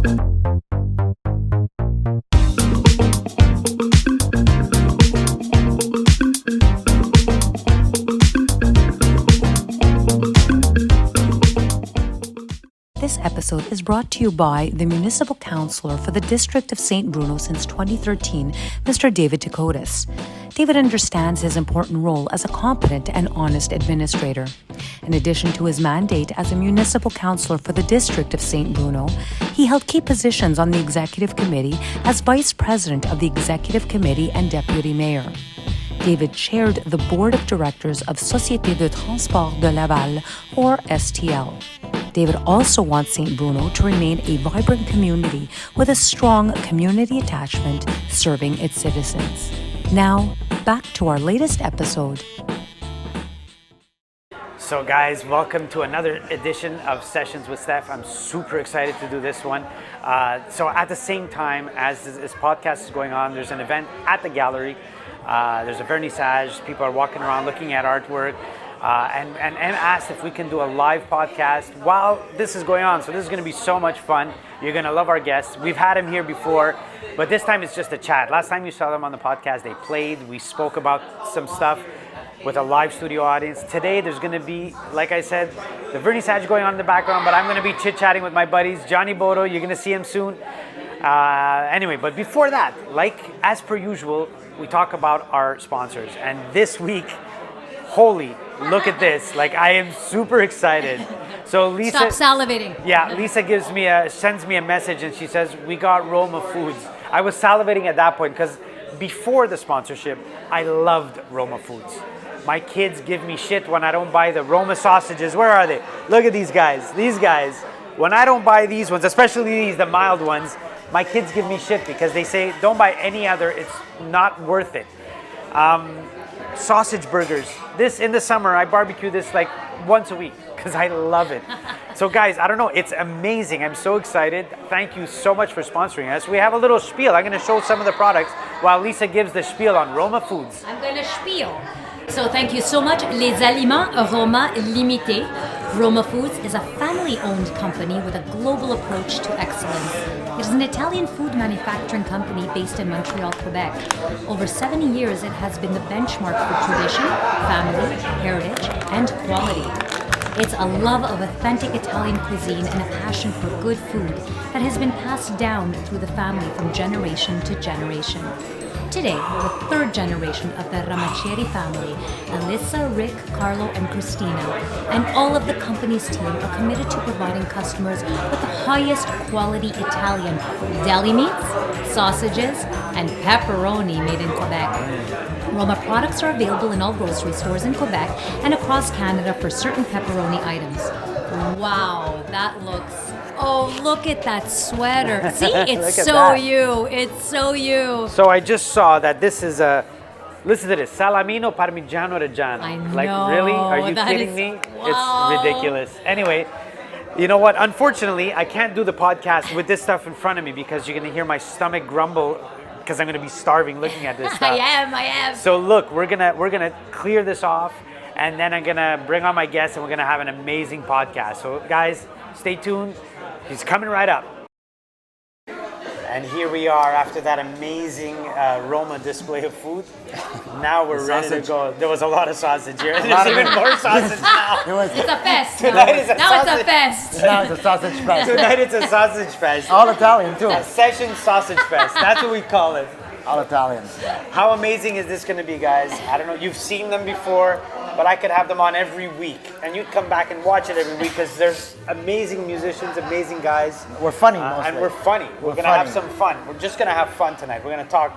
This episode is brought to you by the Municipal Councillor for the District of St. Bruno since 2013, Mr. David Tekotis. David understands his important role as a competent and honest administrator. In addition to his mandate as a Municipal Councillor for the District of St. Bruno, he held key positions on the Executive Committee as Vice President of the Executive Committee and Deputy Mayor. David chaired the Board of Directors of Société de Transport de Laval, or STL. David also wants St. Bruno to remain a vibrant community with a strong community attachment serving its citizens. Now, back to our latest episode. So guys, welcome to another edition of Sessions with Stef. I'm super excited to do this one. So at the same time as this podcast is going on, there's an event at the gallery. There's a vernissage. People are walking around looking at artwork. And asked if we can do a live podcast while this is going on. So this is going to be so much fun. You're going to love our guests. We've had him here before, but this time it's just a chat. Last time you saw them on the podcast, they played. We spoke about some stuff with a live studio audience. Today there's going to be, like I said, the vernissage going on in the background, but I'm going to be chit-chatting with my buddies. Gianni Bodo, you're going to see him soon. Anyway, but before that, like as per usual, we talk about our sponsors. And this week, holy, look at this. Like, I am super excited. So Lisa... Stop salivating. Yeah, Lisa sends me a message and she says, we got Roma Foods. I was salivating at that point because before the sponsorship, I loved Roma Foods. My kids give me shit when I don't buy the Roma sausages. Where are they? Look at these guys. These guys. When I don't buy these ones, especially these, the mild ones, my kids give me shit because they say, don't buy any other. It's not worth it. Sausage burgers. This in the summer, I barbecue this like once a week because I love it. So guys, I don't know, it's amazing. I'm so excited. Thank you so much for sponsoring us. We have a little spiel. I'm going to show some of the products while Lisa gives the spiel on Roma Foods. I'm going to spiel. So thank you so much. Les Aliments Roma Limité. Roma Foods is a family-owned company with a global approach to excellence. It is an Italian food manufacturing company based in Montreal, Quebec. Over 70 years, it has been the benchmark for tradition, family, heritage, and quality. It's a love of authentic Italian cuisine and a passion for good food that has been passed down through the family from generation to generation. Today, we're the third generation of the Ramaceri family. Alyssa, Rick, Carlo, and Christina, and all of the company's team are committed to providing customers with the highest quality Italian deli meats, sausages, and pepperoni made in Quebec. Roma products are available in all grocery stores in Quebec and across Canada for certain pepperoni items. Wow, that looks... Oh, look at that sweater. See, it's so that. you. It's so you. So I just saw that this is a... Listen to this. Salamino Parmigiano Reggiano. I know. Like, really? Are you kidding me? Wow. It's ridiculous. Anyway, you know what? Unfortunately, I can't do the podcast with this stuff in front of me because you're going to hear my stomach grumble because I'm going to be starving looking at this stuff. I am. So look, we're gonna clear this off, and then I'm gonna bring on my guests, and we're gonna have an amazing podcast. So guys, stay tuned. He's coming right up. And here we are after that amazing Roma display of food. Now we're ready to go. There was a lot of sausage here. There's even more sausage now. It's a fest. Tonight is a now sausage. It's a fest. Now it's a sausage fest. Tonight it's a sausage fest. All Italian too. A session sausage fest. That's what we call it. All Italian. How amazing is this going to be, guys? I don't know. You've seen them before, but I could have them on every week, and you'd come back and watch it every week because there's amazing musicians, amazing guys. We're funny mostly. And we're funny. We're going to have some fun. We're just going to have fun tonight. We're going to talk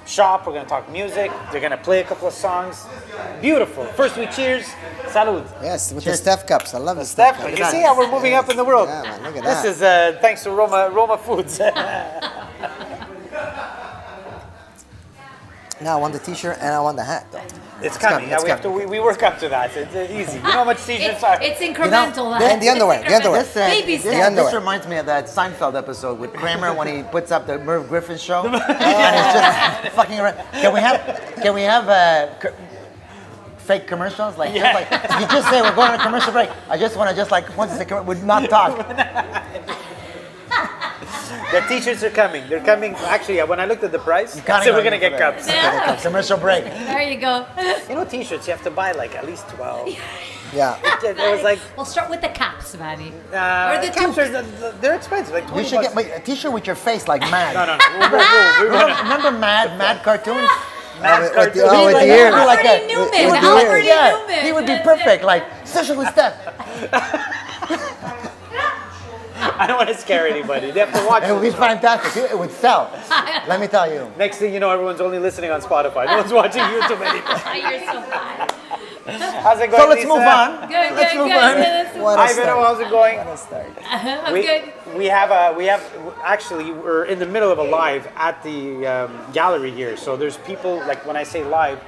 shop. We're going to talk music. They're going to play a couple of songs. Beautiful. First we cheers. Salud. Yes, with the Stef cups. I love the Stef, Stef cups. you see how we're moving up in the world? Yeah, man, look at this that. is thanks to Roma Foods. Now I want the t-shirt and I want the hat, though. It's coming. Yeah, we work up to that. It's easy. You know how much t-shirts are? It's incremental. And the underwear. The underwear. Baby steps. This reminds me of that Seinfeld episode with Kramer when he puts up the Merv Griffin show. And it's just fucking around. Can we have fake commercials? Like, just like you just say we're going on a commercial break. I just want to once it's a would not talk. The t-shirts are coming. They're coming. Actually, when I looked at the price, I counting said we're on gonna you get for cups. Yeah. Commercial break. There you go. You know, t-shirts you have to buy like at least 12. Yeah. It was like We'll start with the caps, Manny. or the caps are they're expensive. Like 20 You should bucks. get a t-shirt with your face like Mad. No. We Remember Mad cartoons? Mad with the- cartoons. oh, with Like- the ears. like a- Alfred Newman. he would be- Alfred yeah, Newman. he would be perfect. Like Session with Stef. I don't want to scare anybody. They have to watch It would be it. fantastic. It would sell. Let me tell you. Next thing you know, everyone's only listening on Spotify. No one's watching YouTube anymore. You're so bad. How's it going, So let's Lisa? move on. Good, Let's good, move good. on. Let's move What Hi, a Vito. start. How's it going? What a start. I'm We, good. we have actually we're in the middle of a live at the gallery here. So there's people, like when I say live,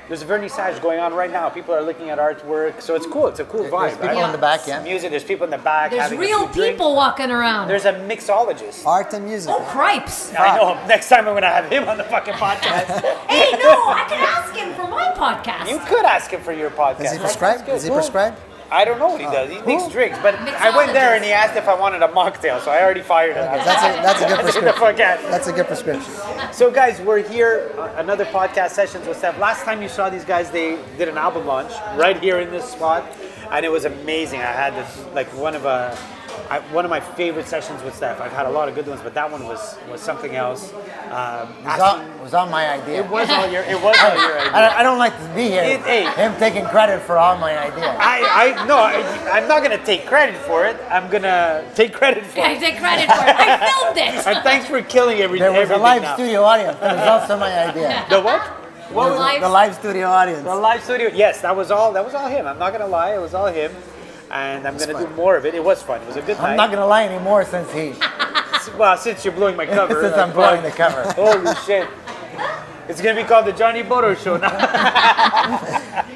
there's a vernissage going on right now. People are looking at artwork. So it's cool. It's a cool vibe. There's people in the back, yeah. Music. There's people in the back. There's having a real few drinks. people walking around. There's a mixologist. Art and music. Oh, cripes. I know. Next time I'm gonna have him on the fucking podcast. Hey, no, I can ask him for my podcast. You could ask him for your podcast. Is he prescribed? Is he prescribed? I don't know what he does. He makes drinks, but I went there and he asked if I wanted a mocktail, so I already fired him. That's a good Get the prescription. fuck out. That's a good prescription. So guys, we're here, another podcast sessions with Stef. Last time you saw these guys, they did an album launch right here in this spot, and it was amazing. I had this, like one of my favorite sessions with Stef. I've had a lot of good ones, but that one was something else. It was all my idea. It was all your idea. I don't like to be here. Hey. Him taking credit for all my ideas. I'm not gonna take credit for it. I'm gonna take credit for I it. take credit for it. I filmed it. And thanks for killing There was a everything live now. studio audience. That was also my idea. The what? What was Live- The live studio audience. the live studio? Yes, that was all him. I'm not gonna lie, it was all him. And I'm gonna do more of it. It was fun. It was a good night. I'm not gonna lie anymore since Since you're blowing my cover. since I'm blowing the cover. Holy shit. It's gonna be called the Gianni Bodo Show now.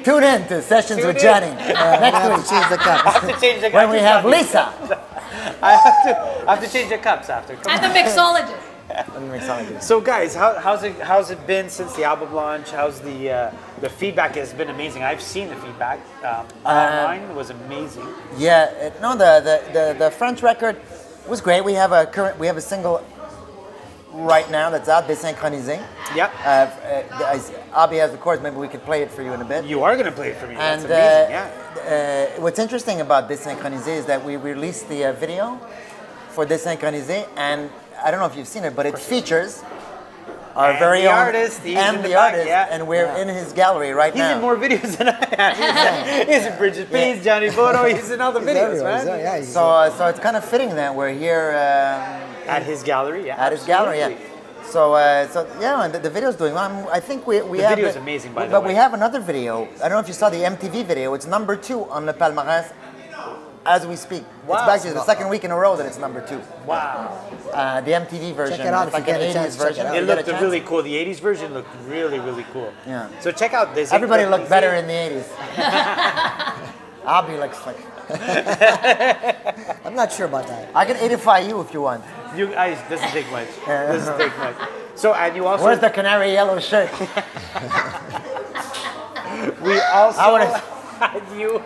Tune in to Sessions Tune with in. Johnny I next have week to change the I cup. have to change the when we have Lisa. I have to change the cups after. Come And on. the mixologist. So guys, how's it been since the album launch? How's the feedback has been amazing. I've seen the feedback online. It was amazing. Yeah, the French record was great. We have a single right now that's out, Synchronicity. Yep. Albe has the chords. Maybe we could play it for you in a bit. You are gonna play it for me. That's And amazing. Yeah. what's interesting about Synchronicity is that we released the video for Synchronicity, and I don't know if you've seen it, but it features our And very the own artist, he's and in the the back, artist, yeah. and we're in his gallery right He's now. in more videos than I am. He's in Bridget Peace, Gianni Bodo. He's in all the videos, Everywhere, man. yeah, he's So it's kind of fitting that we're here At his gallery, yeah. at his gallery. Yeah. absolutely. So yeah, and the video's doing well. I think we The have video is amazing, by the but way. we have another video. I don't know if you saw the MTV video. It's number 2 on the palmarès as we speak. Wow. It's actually the second week in a row that it's number 2. Wow. The MTV version. it out it's if like you an get a 80s chance, check it version. out. You It get a looked chance? really cool. The 80s version looked really, really cool. Yeah. So check out this. Everybody looked better in the 80s. Albe looks like. I'm not sure about that. I can 85 you if you want. You guys, doesn't take much. Doesn't take much. So, and you also. Where's the canary yellow shirt? We also I would've- had you.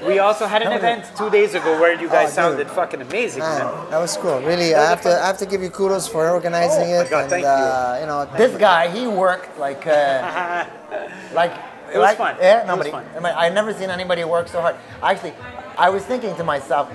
We also had an event 2 days ago where you guys dude. sounded fucking amazing, man. Man, that was cool. Really, I have to give you kudos for organizing Oh my it. God, and thank you know, This guy, he worked like. It was fun. Yeah, It was nobody. fun. I mean, I've never seen anybody work so hard. Actually, I was thinking to myself,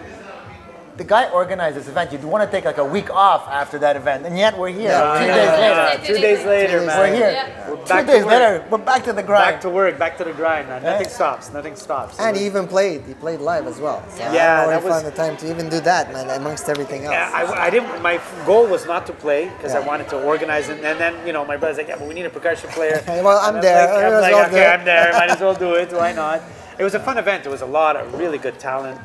the guy organized this event. You'd want to take like a week off after that event, and yet we're here. Yeah, 2 yeah, days yeah. later. 2 days later, man. We're here. Yeah. We're 2 back to days work. later, we're back to the grind. Back to work, back to the grind, man. Nothing stops. Nothing stops. and he even played. He played live as well. So Yeah, I don't know where that he was- found the time to even do that, man. Amongst everything else. Yeah, I didn't. My goal was not to play because I Yeah. wanted to organize it. And then, you know, my brother's like, "Yeah, but we need a percussion player." Well, I'm And there. Like, Might I'm as like, well do okay, it." I'm there. Might as well do it. Why not? It was a fun event. There was a lot of really good talent,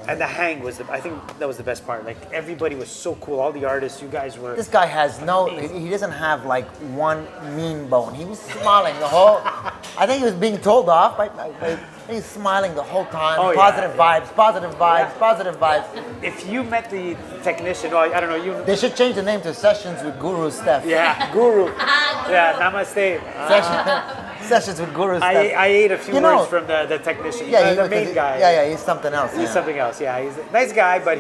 and the hang was. I think that was the best part. Like everybody was so cool. All the artists, you guys were. This guy has no, he doesn't have like one mean bone. He was smiling the whole, I think he was being told off, but he's smiling the whole time. Oh, yeah, Positive yeah. vibes, positive vibes, Yeah. positive vibes. If you met the technician, or I don't know, you. They should change the name to Sessions with Guru Stef. Yeah, Guru. Yeah, Namaste. Session, sessions with Guru Stef. I ate a few You know- words from the technician. Yeah, the main guy. Yeah, he's something else. He's something else. Yeah, he's a nice guy, but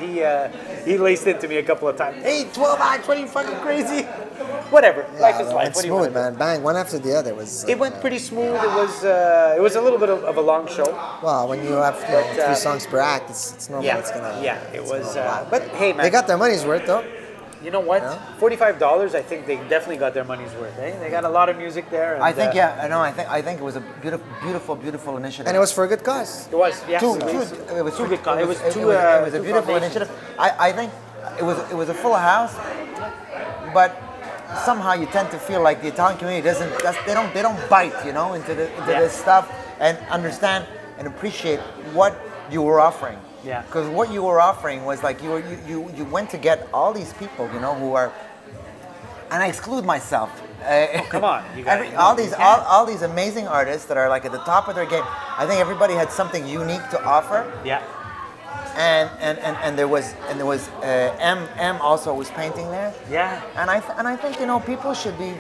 he laced into me a couple of times. Hey, 12 acts, what are you fucking crazy? Whatever. Life is life. It's What do you want smooth, to do? man. Bang, one after the other was. It went pretty smooth. It was a little bit of a long show. Well, when you have 3 songs per act, it's normal. Yeah, It's gonna. yeah. It it's was. gonna- But hey, man. They got their money's worth though. You know what? Yeah. $45. I think they definitely got their money's worth. Eh? They got a lot of music there. And, I think, yeah, I know. I think it was a beautiful initiative. And it was for a good cause. It was. Yes. It was two good. It was two. It was a two beautiful foundations. initiative. I think it was a full house, but somehow you tend to feel like the Italian community they don't bite, you know, into this stuff and understand and appreciate what you were offering. Yeah. Because what you were offering was like you went to get all these people, you know, who are, and I exclude myself. Come on, you got all these amazing artists that are like at the top of their game. I think everybody had something unique to offer. Yeah. And there was M also was painting there. Yeah. And I think, you know, people should be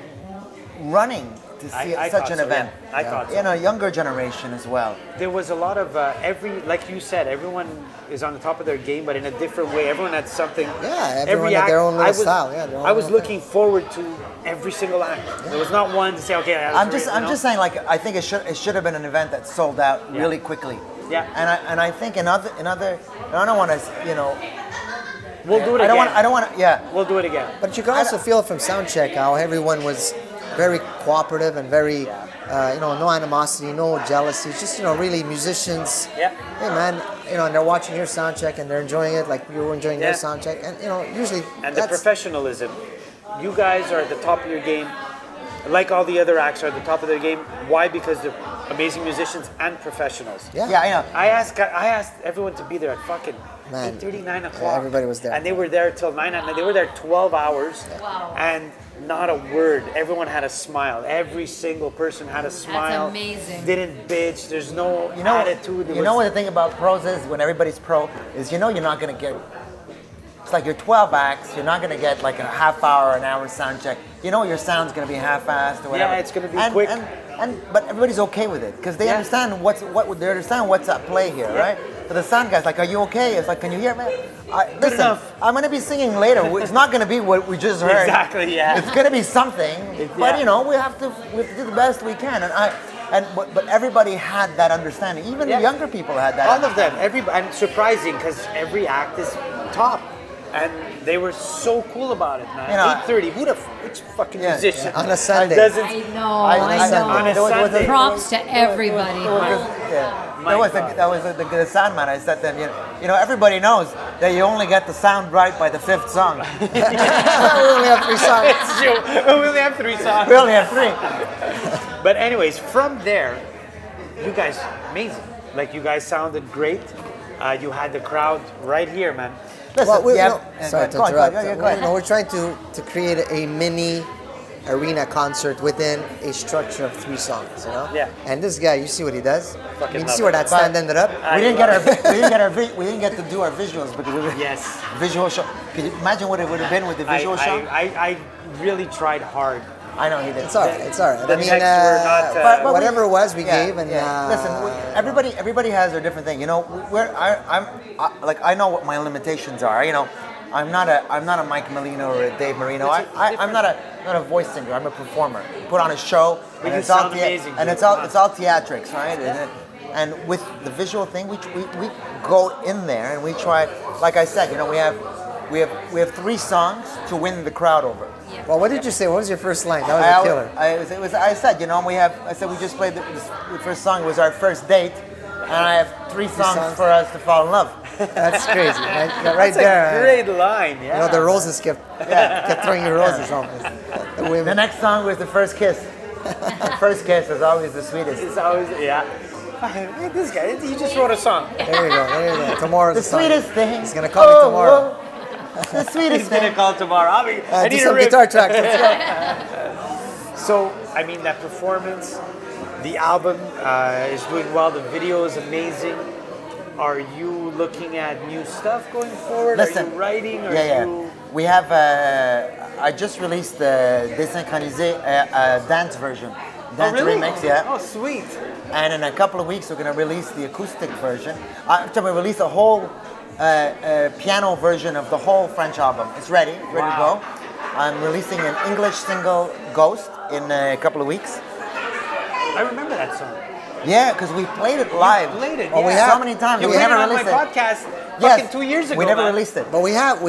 running to see I such thought an so, event. yeah. I thought so. You know, younger generation as well. There was a lot of like you said, everyone is on the top of their game, but in a different way. Everyone had something. Yeah, everyone had their own little style. Yeah, their own I was little looking forward to every single act. There was not one to say, okay. I'm just saying, like, I think it should have been an event that sold out really quickly. Yeah. And I think in other and I don't want to, you know. We'll do it again. I don't want to. Yeah. We'll do it again. But you can also feel from soundcheck how everyone was very cooperative and very, no animosity, no jealousy. Just, really musicians. Yeah. Hey man, and they're watching your soundcheck and they're enjoying it like you were enjoying their Yeah. soundcheck. And usually. And the professionalism. You guys are at the top of your game. Like all the other acts are at the top of their game. Why? Because they're amazing musicians and professionals. Yeah. Yeah, I know. I asked everyone to be there at fucking Man. 8:30, 9 o'clock. Yeah, everybody was there. And they were there till 9 at night. They were there 12 hours. Wow. And not a word. Everyone had a smile. Every single person had a smile. amazing. Didn't bitch. There's no You know, attitude. you know what the thing about pros is, when everybody's pro, is you're not going to get, it's like your 12 acts, you're not going to get like a half hour, an hour sound check. You know your sound's going to be half-assed or whatever. Yeah, it's gonna be quick. But everybody's okay with it because they understand they understand what's at play here, right? So the sound guy's like, "Are you okay?" It's like, "Can you hear me?" Listen, enough. I'm going to be singing later. It's not going to be what we just heard. Exactly, yeah. It's going to be something, but we have to do the best we can. But everybody had that understanding. Even the younger people had that. All of them. And surprising because every act is top. And they were so cool about it, man. 8:30. Which fucking musician On a Sunday. doesn't? I know. On a Sunday. Props to everybody. That was the sound man. I said to them, everybody knows that you only get the sound right by the 5th song. we only have 3 songs. It's true. We only have 3 songs. We only have 3. But anyways, from there, you guys, amazing. Like, you guys sounded great. You had the crowd right here, man. Listen, sorry to go on, interrupt. go ahead. We're trying to create a mini arena concert within a structure of 3 songs, Yeah. And this guy, you see what he does? Fucking You love see where it. that stand ended up? We didn't get to do our visuals because we were Yes. visual show. Could you imagine what it would have been with the visual show? I really tried hard. I know he did. It's all right. It's all right. The texts were not, but whatever it was, we gave, and listen, everybody has their different thing. I know what my limitations are. I'm not a Mike Molino or a Dave Marino. I'm not a voice singer. I'm a performer. Put on a show, But you sound amazing, and dude. it's all theatrics, right? And with the visual thing, we go in there and we try. Like I said, we have 3 songs to win the crowd over. Well, what did you say? What was your first line? That was a killer. I said we just played the first song was our first date, and I have 3 songs for us to fall in love. That's crazy. Right That's there. a great line, yeah. The roses kept throwing you roses almost. The women. The next song was the first kiss. The first kiss is always the sweetest. It's always, yeah. This guy, he just wrote a song. There you go. Tomorrow's The sweetest thing. He's gonna call me tomorrow. The sweetest He's gonna thing. call tomorrow. I Do need a some riff. guitar tracks. Let's go. So, I mean, that performance, the album is doing well. The video is amazing. Are you looking at new stuff going forward? Listen, are you writing? Are you... We have. I just released the Synchronicity dance version Dance remix, yeah. Oh, sweet. And in a couple of weeks, we're going to release the acoustic version. Actually, we release a whole piano version of the whole French album. It's ready to go. I'm releasing an English single, Ghost, in a couple of weeks. I remember that song. Yeah, because we played it live. You played it, Oh, we yeah. have so many times. You We played never it on my released it. podcast Yes, fucking 2 years ago. we never man. released it. But we have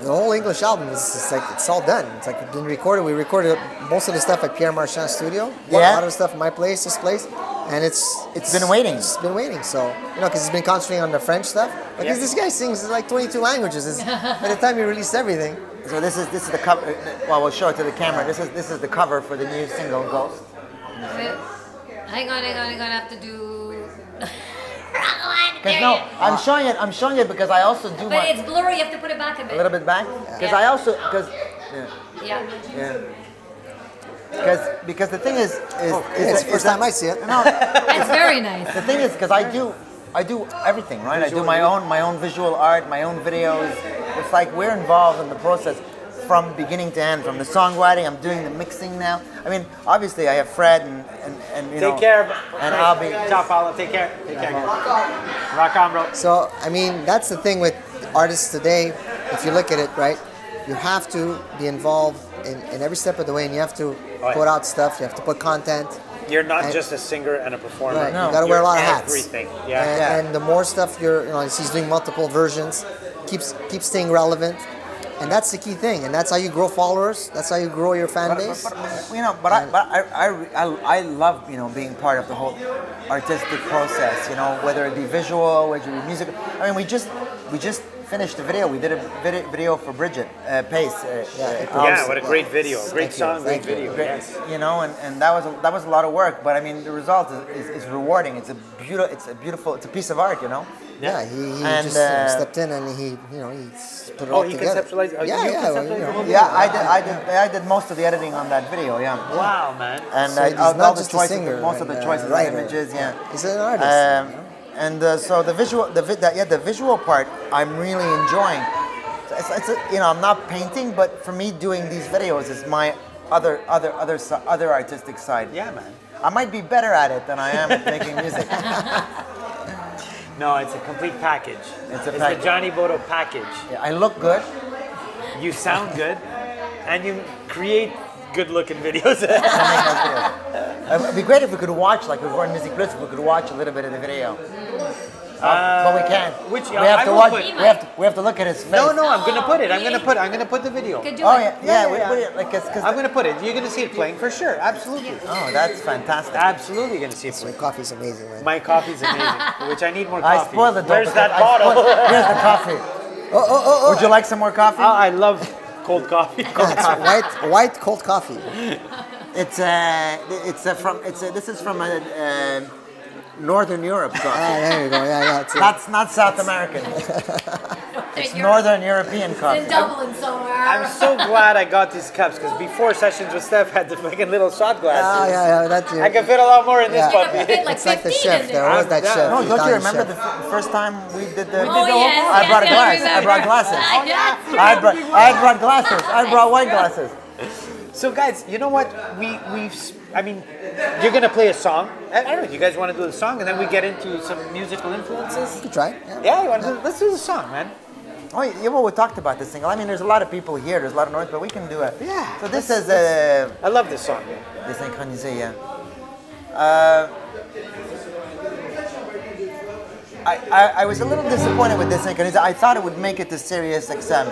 the whole English album. It's like it's all done. It's like it's been recorded. We recorded most of the stuff at Pierre Marchand's studio. A lot of the stuff at my place, this place, and it's been waiting. It's been waiting. So because he's been concentrating on the French stuff. Like this guy sings like 22 languages. By the time he released everything. So this is the cover. Well, we'll show it to the camera. This is the cover for the new single, Ghost. Hang on. I'm gonna have to do. Because no, I'm showing it because I also do But it's blurry. You have to put it back a bit. a little bit back. Because Yeah. I also Yeah. because the thing is It's the first time I see it. No, It's very nice. the thing is because I do everything, right? I do my own visual art, my own videos. It's like we're involved in the process from beginning to end, from the songwriting. I'm doing the mixing now. I mean, obviously I have Fred and you know. Take care. And Albe. Ciao, Paolo. Take care. Take care. Rock on, bro. So I mean, that's the thing with artists today. If you look at it, right, you have to be involved in every step of the way, and you have to put out stuff. You have to put content. You're not And- just a singer and a performer. Right. No. You got to wear a lot of hats. Everything. And, Yeah. and the more stuff he's doing multiple versions, keeps staying relevant, and that's the key thing. And that's how you grow followers. That's how you grow your fan base. I love being part of the whole artistic process. Whether it be visual, whether it be music. I mean, we just finished the video. We did a video for Bridget Pace. What a great video. Great song, great Thank you. video. Yes. And that was a lot of work. But I mean, the result is rewarding. It's a beautiful. It's a piece of art. Yeah, he And, just stepped in and he put it all he together. conceptualized. Yeah, you yeah, conceptualized the whole video? Yeah, I did most of the editing on that video. Yeah. Wow, man. And So he's all not the just a choices, singer most of the and a choices, writer. images. Yeah. He's an artist. So the visual part, I'm really enjoying. I'm not painting, but for me, doing these videos is my other artistic side. Yeah, man. I might be better at it than I am at making music. No, it's a complete package. It's a the package. Gianni Bodo package. Yeah, I look good. You sound good, and you create good-looking videos. It'd be great if we could watch, like if we're in Music Plus, if we could watch a little bit of the video. But we can't. Which we have I to will watch. put- We have to look at his face. No, I'm gonna put it. I'm gonna put the video. Could do Oh it. yeah. I'm gonna put it. You're gonna see it playing for sure. Absolutely. Oh, that's fantastic. Absolutely gonna see it My playing. coffee's amazing, man. My coffee's amazing, which I need more I coffee. spoiled it. Where's that bottle? Here's the coffee. Would you like some more coffee? I love cold coffee. It's white cold coffee. This is from Northern Europe coffee. There you go. Yeah. That's not South American. It's Northern European It's coffee. in Dublin somewhere. I'm so glad I got these cups because before sessions with Stef had the fucking little shot glasses. Yeah. That's I can fit a lot more in this Yeah. puppy. Fit like It's like the 15 chef in there. there. What was that chef? No, don't you Italian remember chef. the first time we did the? Oh, yes, I brought a yes, glass. I remember. brought glasses. Yes. I brought glasses. I brought wine glasses. So guys, you know what? I mean, you're gonna play a song. I don't know. You guys want to do the song, and then we get into some musical influences. You could try. Yeah, you want to? Let's do the song, man. Oh, yeah, well, we talked about this single. I mean, there's a lot of people here. There's a lot of noise, but we can do it. Yeah. So this is I love this song. Man. the Synchronicity, yeah. I was a little disappointed with this Synchronicity. I thought it would make it to Sirius XM.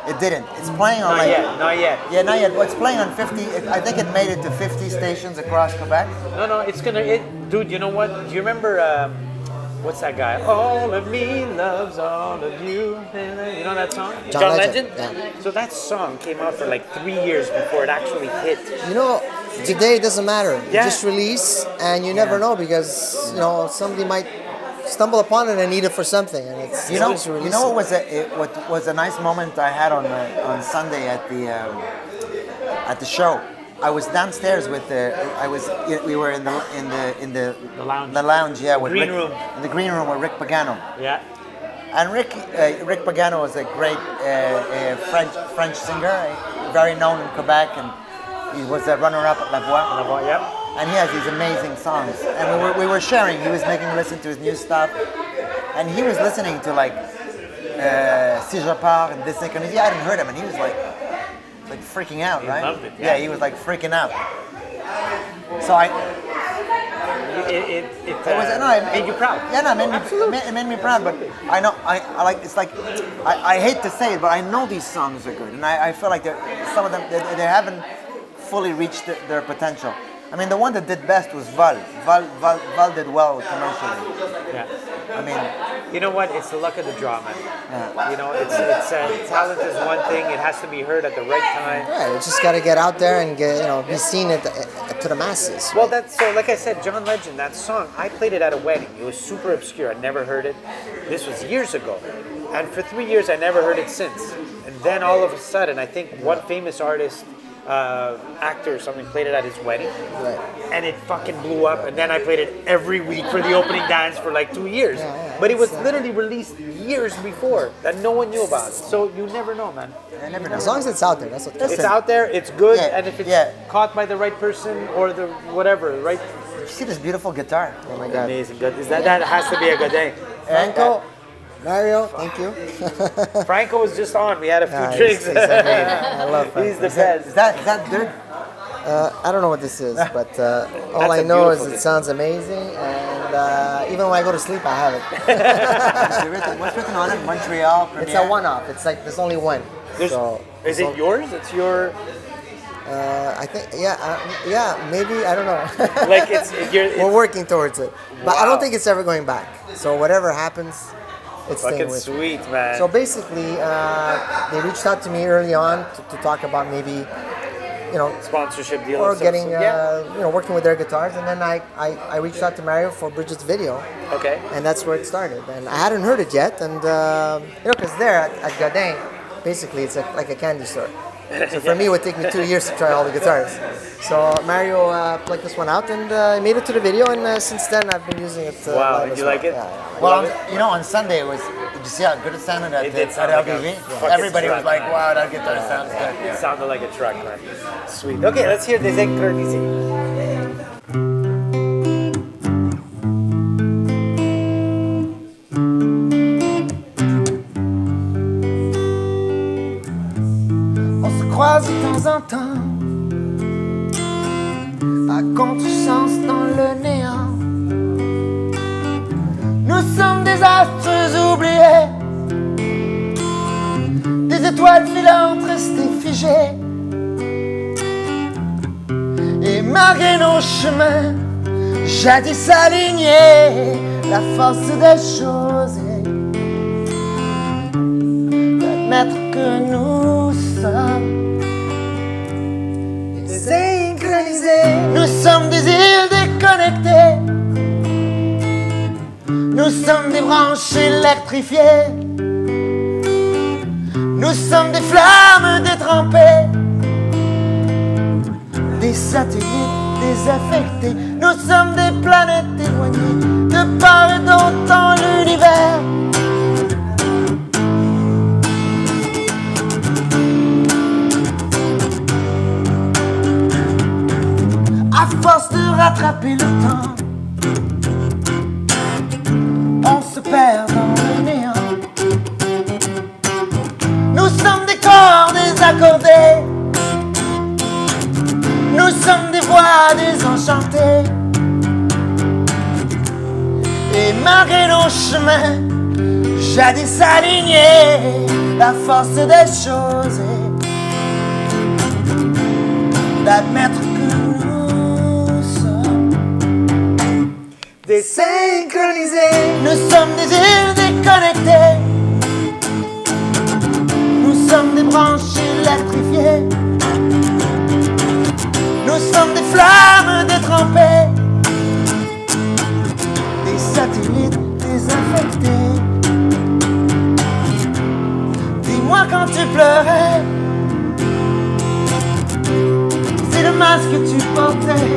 It didn't. It's playing on Not yet. Not yet. Yeah, not yet. Well, it's playing on 50. I think it made it to 50 stations across Quebec. No. It's gonna. Dude, you know what? Do you remember? What's that guy? All of me loves all of you. You know that song? John Legend. Yeah. So that song came out for like 3 years before it actually hit. You know, today it doesn't matter. You Yeah. just release, and you never know because somebody might stumble upon it and need it for something, and it's just release what it. was a nice moment I had on Sunday at the show. I was downstairs with we were in the lounge. The lounge, yeah, with Green Rick, room. in the green room with Rick Pagano. Yeah. And Rick Pagano is a great French singer, very known in Quebec, He was the runner-up at La Voix. Yep. And he has these amazing songs. And we were sharing. He was making me listen to his new stuff. And he was listening to like Si Je Pars and Synchronicity. I hadn't heard him, and he was like freaking out, right? Loved it. Yeah, he was like freaking out. So it made you proud. Yeah, no, it made me proud. But I know I like it's like I hate to say it, but I know these songs are good, and I feel like some of them they haven't fully reached their potential. I mean, the one that did best was Val. Val did well commercially. Yeah. I mean, you know what? It's the luck of the draw, man. Yeah. You know, it's talent is one thing. It has to be heard at the right time. Yeah, you just got to get out there and be seen to the masses. Well, that's so. Like I said, John Legend. That song, I played it at a wedding. It was super obscure. I never heard it. This was years ago, and for 3 years I never heard it since. And then all of a sudden, I think one famous artist. Actor or something played it at his wedding, Right. and it fucking blew up. And then I played it every week for the opening dance for like 2 years. But it was literally released years before that no one knew about. So you never know, man. I never know. As long as it's out there, that's what. It's out there. It's good, Yeah, and if it's yeah. caught by the right person or the whatever, right? You see this beautiful guitar? Oh my God. Amazing, good. That has to be a good day. Franco, Mario, thank you. Franco was just on. We had a few He's drinks. amazing. I love Franco. He's the best. Is that dirt? I don't know what this is, but all That's I a know is beautiful it guitar. sounds amazing, and even when I go to sleep, I have it. What's written on it? Montreal premiere? It's a one-off. It's like there's only one. Is it yours? It's your I think, yeah, maybe, I don't know. like We're working towards it, but I Wow. don't think it's ever going back. So whatever happens, it's staying fucking with me. sweet, man. So basically, they reached out to me early on to talk about maybe, sponsorship deal or and stuff, getting, so, yeah. working with their guitars. And then I reached out to Mario for Bridget's video, Okay. and that's where it started. And I hadn't heard it yet, and because there at Godin, basically it's like a candy store. So for me, it would take me 2 years to try all the guitars. So Mario plugged this one out, and I made it to the video, and since then I've been using it. Wow, live did as you well. like it? Yeah. Well, on Sunday did you see how good it sounded at It did sound like a LBV? fucking Everybody was truck, like, man. wow, that guitar sounds good. It sounded like a truck, man. Sweet. Okay, let's hear this Synchronicity. On se croise de temps en temps, à contresens dans le néant. Nous sommes des astres oubliés, des étoiles filantes restées figées. Et malgré nos chemins, jadis alignés, la force des choses est d'admettre que nous sommes synchronisés. Nous sommes des îles déconnectées. Nous sommes des branches électrifiées. Nous sommes des flammes détrempées. Des satellites désaffectés. Nous sommes des planètes éloignées de part et d'autre dans l'univers. À force de rattraper le temps, on se perd dans le néant. Nous sommes des corps désaccordés. Nous sommes des voix désenchantées. Et malgré nos chemins, jadis alignés, la force des choses est d'admettre que nous sommes synchronisés. Nous sommes des îles déconnectées. Nous sommes des branches électrifiées. Nous sommes des flammes détrempées. Des satellites désinfectés. Dis-moi quand tu pleurais, c'est le masque que tu portais.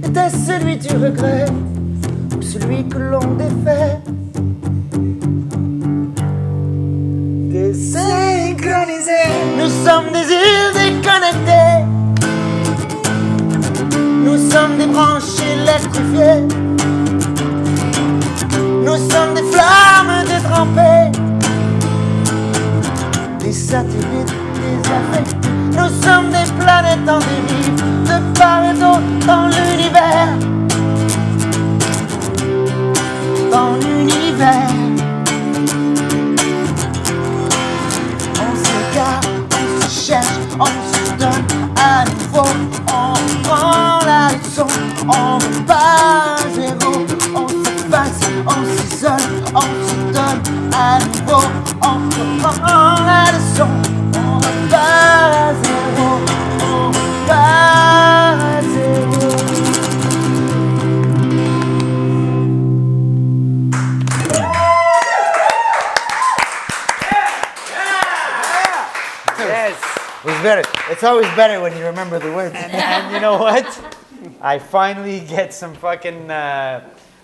Était-ce celui du regret ou celui que l'on défait? Désynchronisés. Nous Nous sommes des îles déconnectées. Nous sommes des branches électrifiées. Nous sommes des flammes détrempées. Des satellites désaffectés. Nous sommes des planètes en dérive, de part et d'autre dans l'univers. Dans l'univers. On s'égare, on se cherche, on se donne à nouveau. On prend la leçon, on repart à zéro. On s'efface, on s'isole, on se donne à nouveau. On reprend la leçon, on repart à zéro. On repart à zéro. Yes. It's better. It's always better when you remember the words. And you know what? I finally get some fucking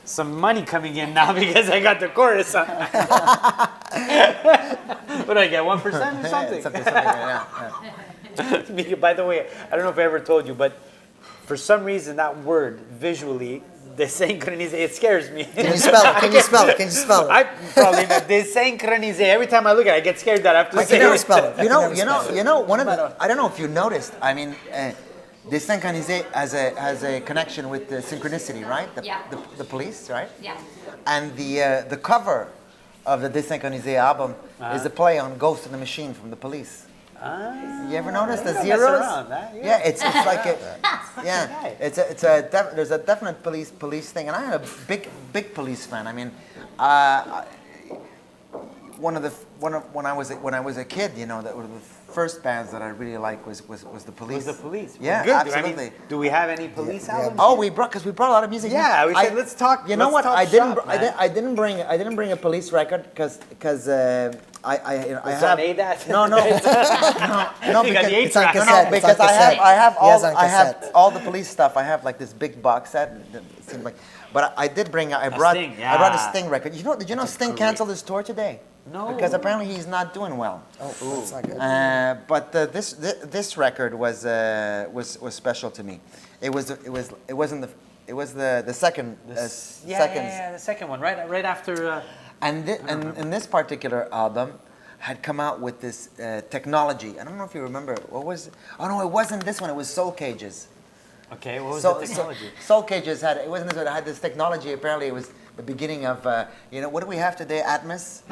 some money coming in now because I got the chorus on. What do I get? 1% or something? Something, yeah. By the way, I don't know if I ever told you, but for some reason that word visually, desynchronisé, it scares me. Can you spell it? Can you spell it? Can you spell it? I probably not. Desynchronisé. Every time I look at it, I get scared that I have to I say can never it. spell it. You know, one of the, I don't know if you noticed, I mean, Desynchronisé has a connection with the Synchronicity, right? Yeah. The police, right? Yeah. And the cover of the Desynchronisé album is a play on Ghost in the Machine from the Police. You ever notice the mess zeros? around, huh? Yeah, it's like a, yeah, there's a definite police thing, and I'm a big Police fan. I mean, when I was a kid, you know, that were the first bands that I really liked was the Police. Was the Police? Yeah, Good. absolutely. Do we have any Police albums? Oh, because we brought a lot of music. Yeah, we said let's talk. You know let's what? talk shop, man. I didn't bring a Police record because I It's have on ADAT? no You got because the It's on 8-track. cassette. no, It's on because cassette. I have He has on I have cassette. all the Police stuff. I have like this big box set. It seemed like, but I did bring. I brought Sting, I brought a yeah. Sting record. You know? Did you know Sting canceled his tour today? No. Because apparently he's not doing well. Oh, that's not good. But this record was special to me. It was the second second. Yeah, the second one, right after. And this particular album had come out with this technology. I don't know if you remember. What was? Oh no, it wasn't this one. It was Soul Cages. Okay, what was the technology? Soul Cages it wasn't this one. It had this technology. Apparently, it was the beginning of what do we have today? Atmos.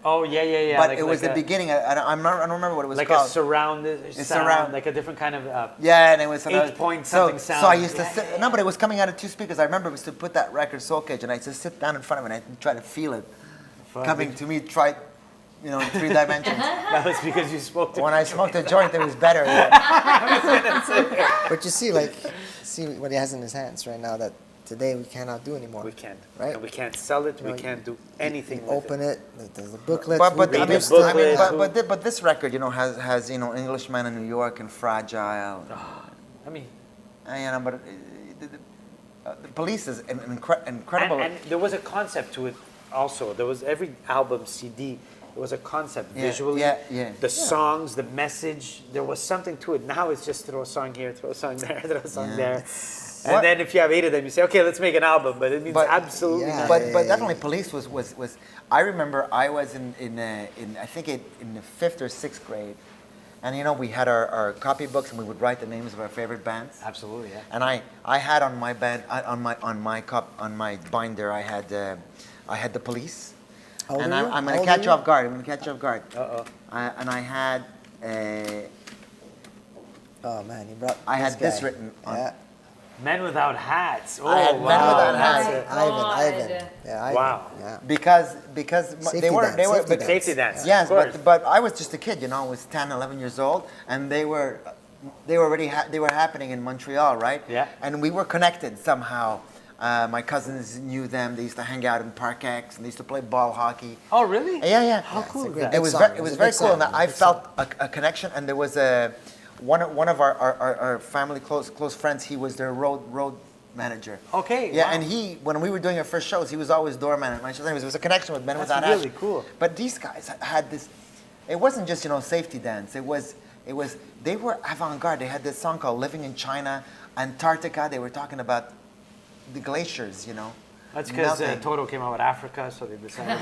Oh yeah. But it was the beginning. I don't remember what it was like called. a surround sound, like a different kind of. Yeah, and it was 8-point something sound. So I used to sit. No, but it was coming out of two speakers. I remember it was to put that record Soul Cage, and I just sit down in front of it and I try to feel it coming to me. Try, in 3 dimensions. That was because you smoked. When I smoked a joint, it was better. But you see what he has in his hands right now that today we cannot do anymore. We can't. Right? And we can't sell it. We can't do anything. With Open it. There's a booklet. But who I produced booklet. it. but this record, has Englishman in New York and Fragile. I mean, But the Police is an incredible. and there was a concept to it. Also, there was every album CD. There was a concept visually. Yeah. The songs, the message. There was something to it. Now it's just throw a song here, throw a song there, throw a song there. And What- then if you have 8 of them, you say, okay, let's make an album. But it means absolutely yeah. nothing. But definitely, Police was. I remember I was in I think in the 5th or 6th grade, and we had our copybooks and we would write the names of our favorite bands. Absolutely, yeah. And I had on my band on my binder I had the Police. How old And are you? I'm How gonna old catch are you off guard. Uh-oh. And I had Oh man, you brought. I had this guy. written on. Yeah. Men Without Hats. Oh, I had Men Without Hats. Ivan. Yeah, Ivan. Wow. Yeah. Because Safety they were dance, they were safety but- Safety dance. Yes, of course. but I was just a kid, I was 10, 11 years old, and they were already they were happening in Montreal, right? Yeah. And we were connected somehow. My cousins knew them. They used to hang out in Park X, and they used to play ball hockey. Oh, really? Yeah. How cool is great that? It was song. very, It it was was a very big cool, song. and I felt a connection. And there was one of our family close friends. He was their road manager. Okay, Yeah, wow. and when we were doing our first shows, he was always doorman at my shows. Anyways, it was a connection with Men That's Without Hats. really cool. But these guys had this. it wasn't just, safety dance. It was, they were avant-garde. They had this song called Living in China, Antarctica. They were talking about the glaciers, That's because Toto came out with Africa, so they decided.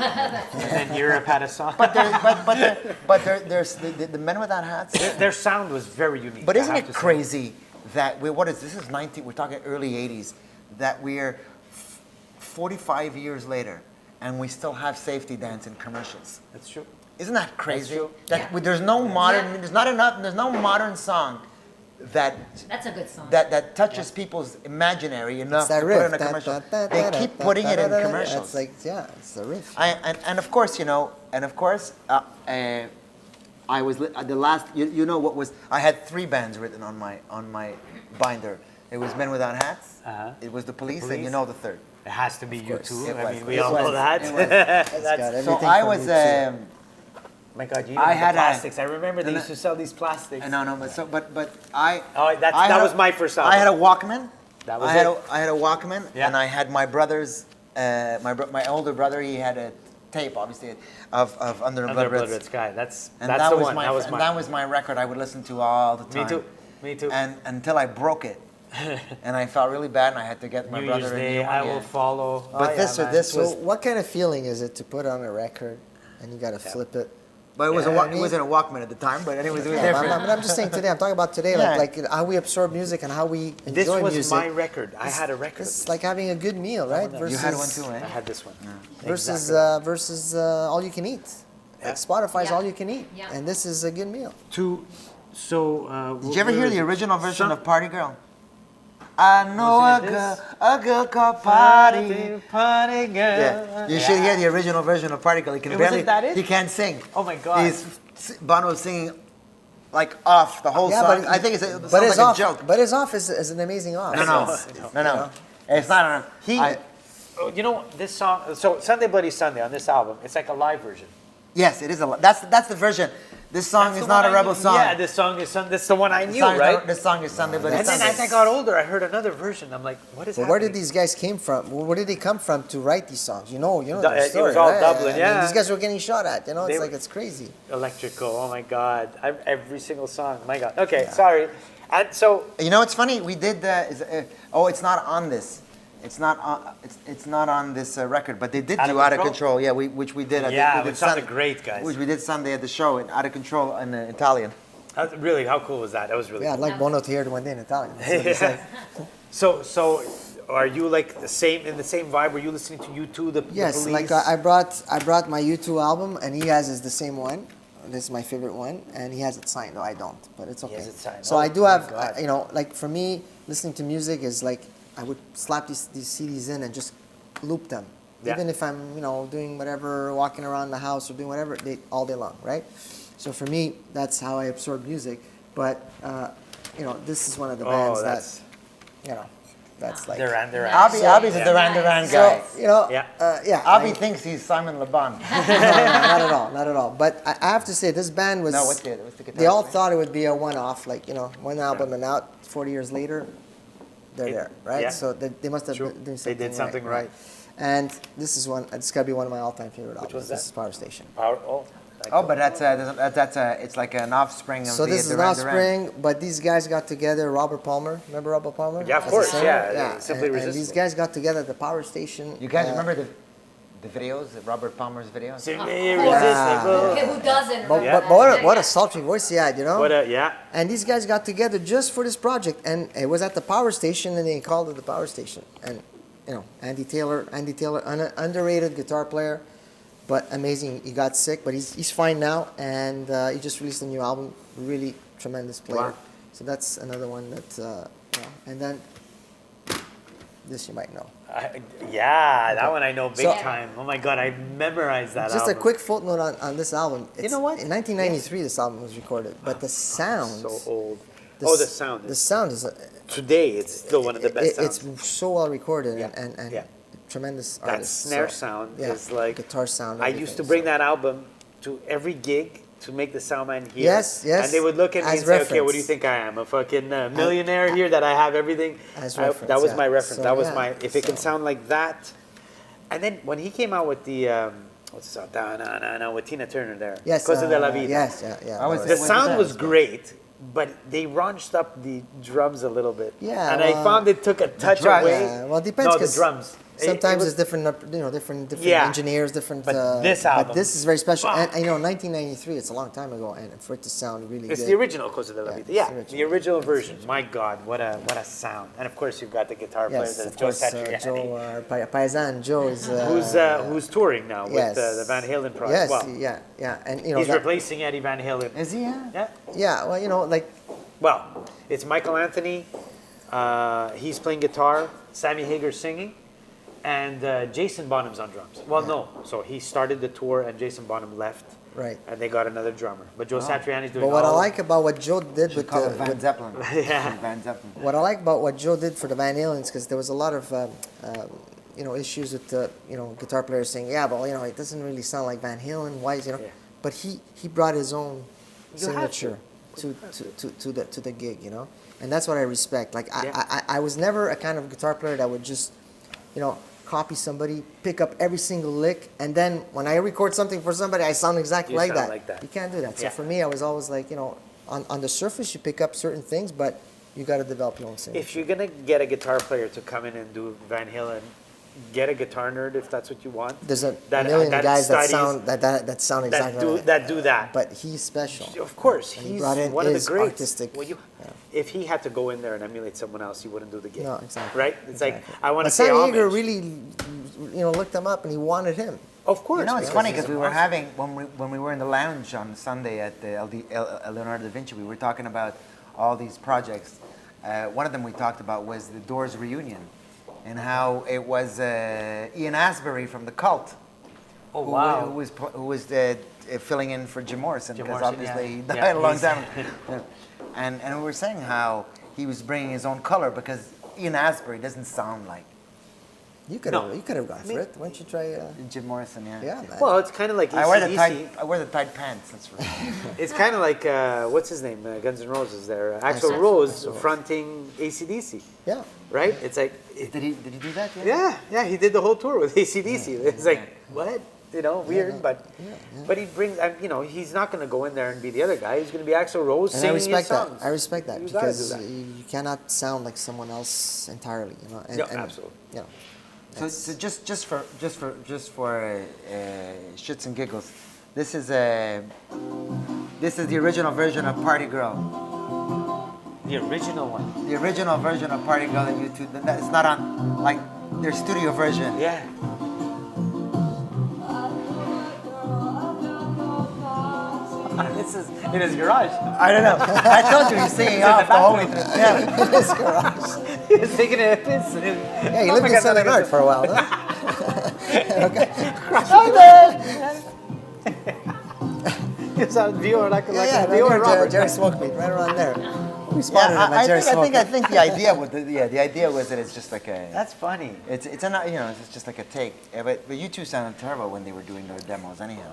And then Europe had a song. But there's the men without hats. Their sound was very unique. But isn't it crazy that this is 19, we're talking early 80s, that we're 45 years later and we still have safety dance in commercials. That's true. Isn't that crazy? That's true. That there's no modern, there's no modern song That's a good song. that touches people's imaginary enough to that put riff. in a commercial. They keep putting it in commercials. It's it's the riff. And of course, I was the last. What was? I had 3 bands written on my binder. It was Men Without Hats. It was the Police, and the third. It has to be U2. It was. We all know that. So I was. My God, I had plastics. I remember they used to sell these plastics. No, but I. That was my first album. I had a Walkman. That was I had a Walkman, and I had my brother's. My older brother, he had a tape, obviously, of Under the Blood Red Sky. That's and the one. That was my record. I would listen to all the time. Me too. And until I broke it, and I felt really bad, and I had to get my New brother Year's a Day, new one. I will follow. But this was. So what kind of feeling is it to put on a record and you got to flip it? But it was it wasn't a Walkman at the time. But anyways, it was different. I'm just saying today. I'm talking about today, like how we absorb music and how we enjoy This was music. my record. I had a record. It's like having a good meal, right? You had one too, eh? I had this one. Versus all you can eat. Like Spotify's all you can eat, and this is a good meal. Did you ever hear the original version of Party Girl? I know a girl called Party Girl. Yeah, you should hear the original version of Party Girl. He can Wasn't that it? He can't sing. Oh my God. Bono's singing like off the whole song. I think it sounds like a joke. But his off is an amazing off. No. It's not. This song. So Sunday Bloody Sunday on this album, it's like a live version. Yes, it is that's the version. This song is not a rebel song. Yeah, this song is that's the one I knew, right? This song is Sunday Bloody And Sunday. then as I got older, I heard another version. I'm like, what is happening? Where did these guys came from? Where did they come from to write these songs? You know the story, it was all right? Dublin, yeah. These guys were getting shot at. It's crazy. Electrical. Oh my God! Every single song. My God. Okay, sorry. And so it's funny. We did. It's not on this. It's not on this record, but they did do Out of Control. Yeah, which we did. Which sounded great, guys. Which we did Sunday at the show in Out of Control in Italian. Really, how cool was that? That was really. Yeah, cool. I'd like Bono to hear it one day in Italian. So, are you like in the same vibe? Were you listening to U2, the Yes, Police? like I brought my U2 album, and he has the same one. This is my favorite one, and he has it signed. No, I don't, but it's okay. He has it signed. So I do have, like for me, listening to music is like I would slap these CDs in and just loop them. Yeah. Even if I'm, doing whatever, walking around the house or doing whatever, all day long, right? So for me, that's how I absorb music. But, this is one of the bands that's like... Duran. Abby's a Duran guy. So, Abby thinks he's Simon Le Bon. No, not at all. But I have to say, this band was... No, what's the guitar? They all thought it would be a one-off, like, one album and out, 40 years later, they're there, right? Yeah. So they must have been doing something They did something right. And this is it's got to be one of my all-time favorite albums. was that? This is Power Station. But it's like an offspring of So the this is an Duran offspring, but these guys got together. Robert Palmer, remember Robert Palmer? Yeah, of As a course, singer? yeah. Simply and Irresistible. these guys got together at the Power Station. You guys remember the videos, Robert Palmer's videos? Irresistible. Okay, who doesn't? But what a sultry voice he had, Yeah. And these guys got together just for this project, and it was at the Power Station, and they called it the Power Station. And Andy Taylor, underrated guitar player, but amazing. He got sick, but he's fine now, and he just released a new album. Really tremendous player. Wow. So that's another one that. And then this you might know. That one I know big So- time. Oh my God, I memorized that Just album. a quick footnote on this album. You know what? In 1993, this album was recorded, but the sound. So old. The the sound. The sound is. Today, it's still one of the best sounds. It's so well recorded Yeah. and Yeah. tremendous That artist. snare sound is like... guitar sound. I used to everything. bring that album to every gig to make the sound man hear. Yes. And they would look at me As and say, okay, what reference. do you think I am? A fucking millionaire here that I have everything? As That reference, was yeah. my reference. So, that was yeah, my... If it can sound like that... And then when he came out with the what's the song? Da, na, na, na, with Tina Turner there. Yes. Cosa de la Vida. Yes, yeah. The sound was great, but they raunched up the drums a little bit. Yeah, and I found it took a touch away. Yeah, well, it depends. No, the 'cause drums. Sometimes was, it's different, different Yeah. engineers, different. But this album, but this is very special. fuck. And 1993, it's a long time ago, and for it to sound really it's good. the original Cosa de la Yeah, Vida. it's Yeah, the the original version. My God, what a sound! And of course, you've got the guitar player, Yes, that's of Joe course. Satriani, Joe, Paisan Joe is. who's touring now yes. with the Van Halen project. Yes, Well, yeah, and he's replacing Eddie Van Halen. Is he? Yeah. Yeah, well, like. Well, it's Michael Anthony. He's playing guitar. Sammy Hagar singing. And Jason Bonham's on drums. Well, no. So he started the tour, and Jason Bonham left. Right. And they got another drummer. But Joe Satriani's doing But what I all- like about what Joe did with Call it the, Van Zeppelin. Yeah. Van Zeppelin. what I like about what Joe did for the Van Halens, because there was a lot of issues with the guitar players saying, yeah, well, it doesn't really sound like Van Halen. Why is Yeah. But he brought his own You have signature to the gig, and that's what I respect. Like Yeah. I was never a kind of guitar player that would just copy somebody, pick up every single lick, and then when I record something for somebody, I sound exactly You like sound that. like that. You can't do that. So Yeah. for me, I was always like, on the surface, you pick up certain things, but you got to develop your own signature. If you're gonna get a guitar player to come in and do Van Halen, get a guitar nerd if that's what you want. There's a That- million that guys that studies- sound that sound exactly like that do that. But he's special. Of course, And he he's brought in one of the his greats. artistic- Well, yeah. if he had to go in there and emulate someone else, he wouldn't do the gig. No, exactly. Right? It's like Exactly. I want to But say Sammy homage. Hagar really, looked him up and he wanted him. Of course. It's funny he's because we were awesome. having when we were in the lounge on Sunday at the Leonardo da Vinci, we were talking about all these projects. One of them we talked about was the Doors reunion, and how it was Ian Astbury from the Cult. Oh wow. Who was filling in for Jim Morrison Jim because Morrison, obviously yeah. he died Yeah, a long he's- time. Yeah. And we were saying how he was bringing his own color because Ian Astbury doesn't sound like You could No. have gone for it. Why don't you try? Jim Morrison. Yeah. Yeah, man. Well, it's kind of like I wear the AC/DC. tight pants. That's right. It's kind of like what's his name? Guns N' Roses. There, Axl Axl Rose Rose. fronting AC/DC. Yeah. Right? It's like, Did he do that? yeah, he did the whole tour with AC/DC. It's like what? Weird, but he brings. He's not going to go in there and be the other guy. He's going to be Axl Rose And singing I respect his that. songs. I respect that You gotta because do that. you cannot sound like someone else entirely. And, No, and, absolutely. So just for shits and giggles, this is the original version of Party Girl. The original one. The original version of Party Girl that YouTube. It's not on like their studio version. Yeah. This is in his garage. I don't know. I told you he's singing off the whole way through. Yeah. He's taking a piss. Yeah, you lived in Southern Art for a while, huh? It's on Vio like Yeah, a Vio right Robert. there, Jerry Smokemeat, right around there. We spotted him I at Jerry Smokemeat. think the idea was the idea was that it's just like a. That's funny. It's it's just like a take. Yeah, but you two sounded terrible when they were doing their demos anyhow.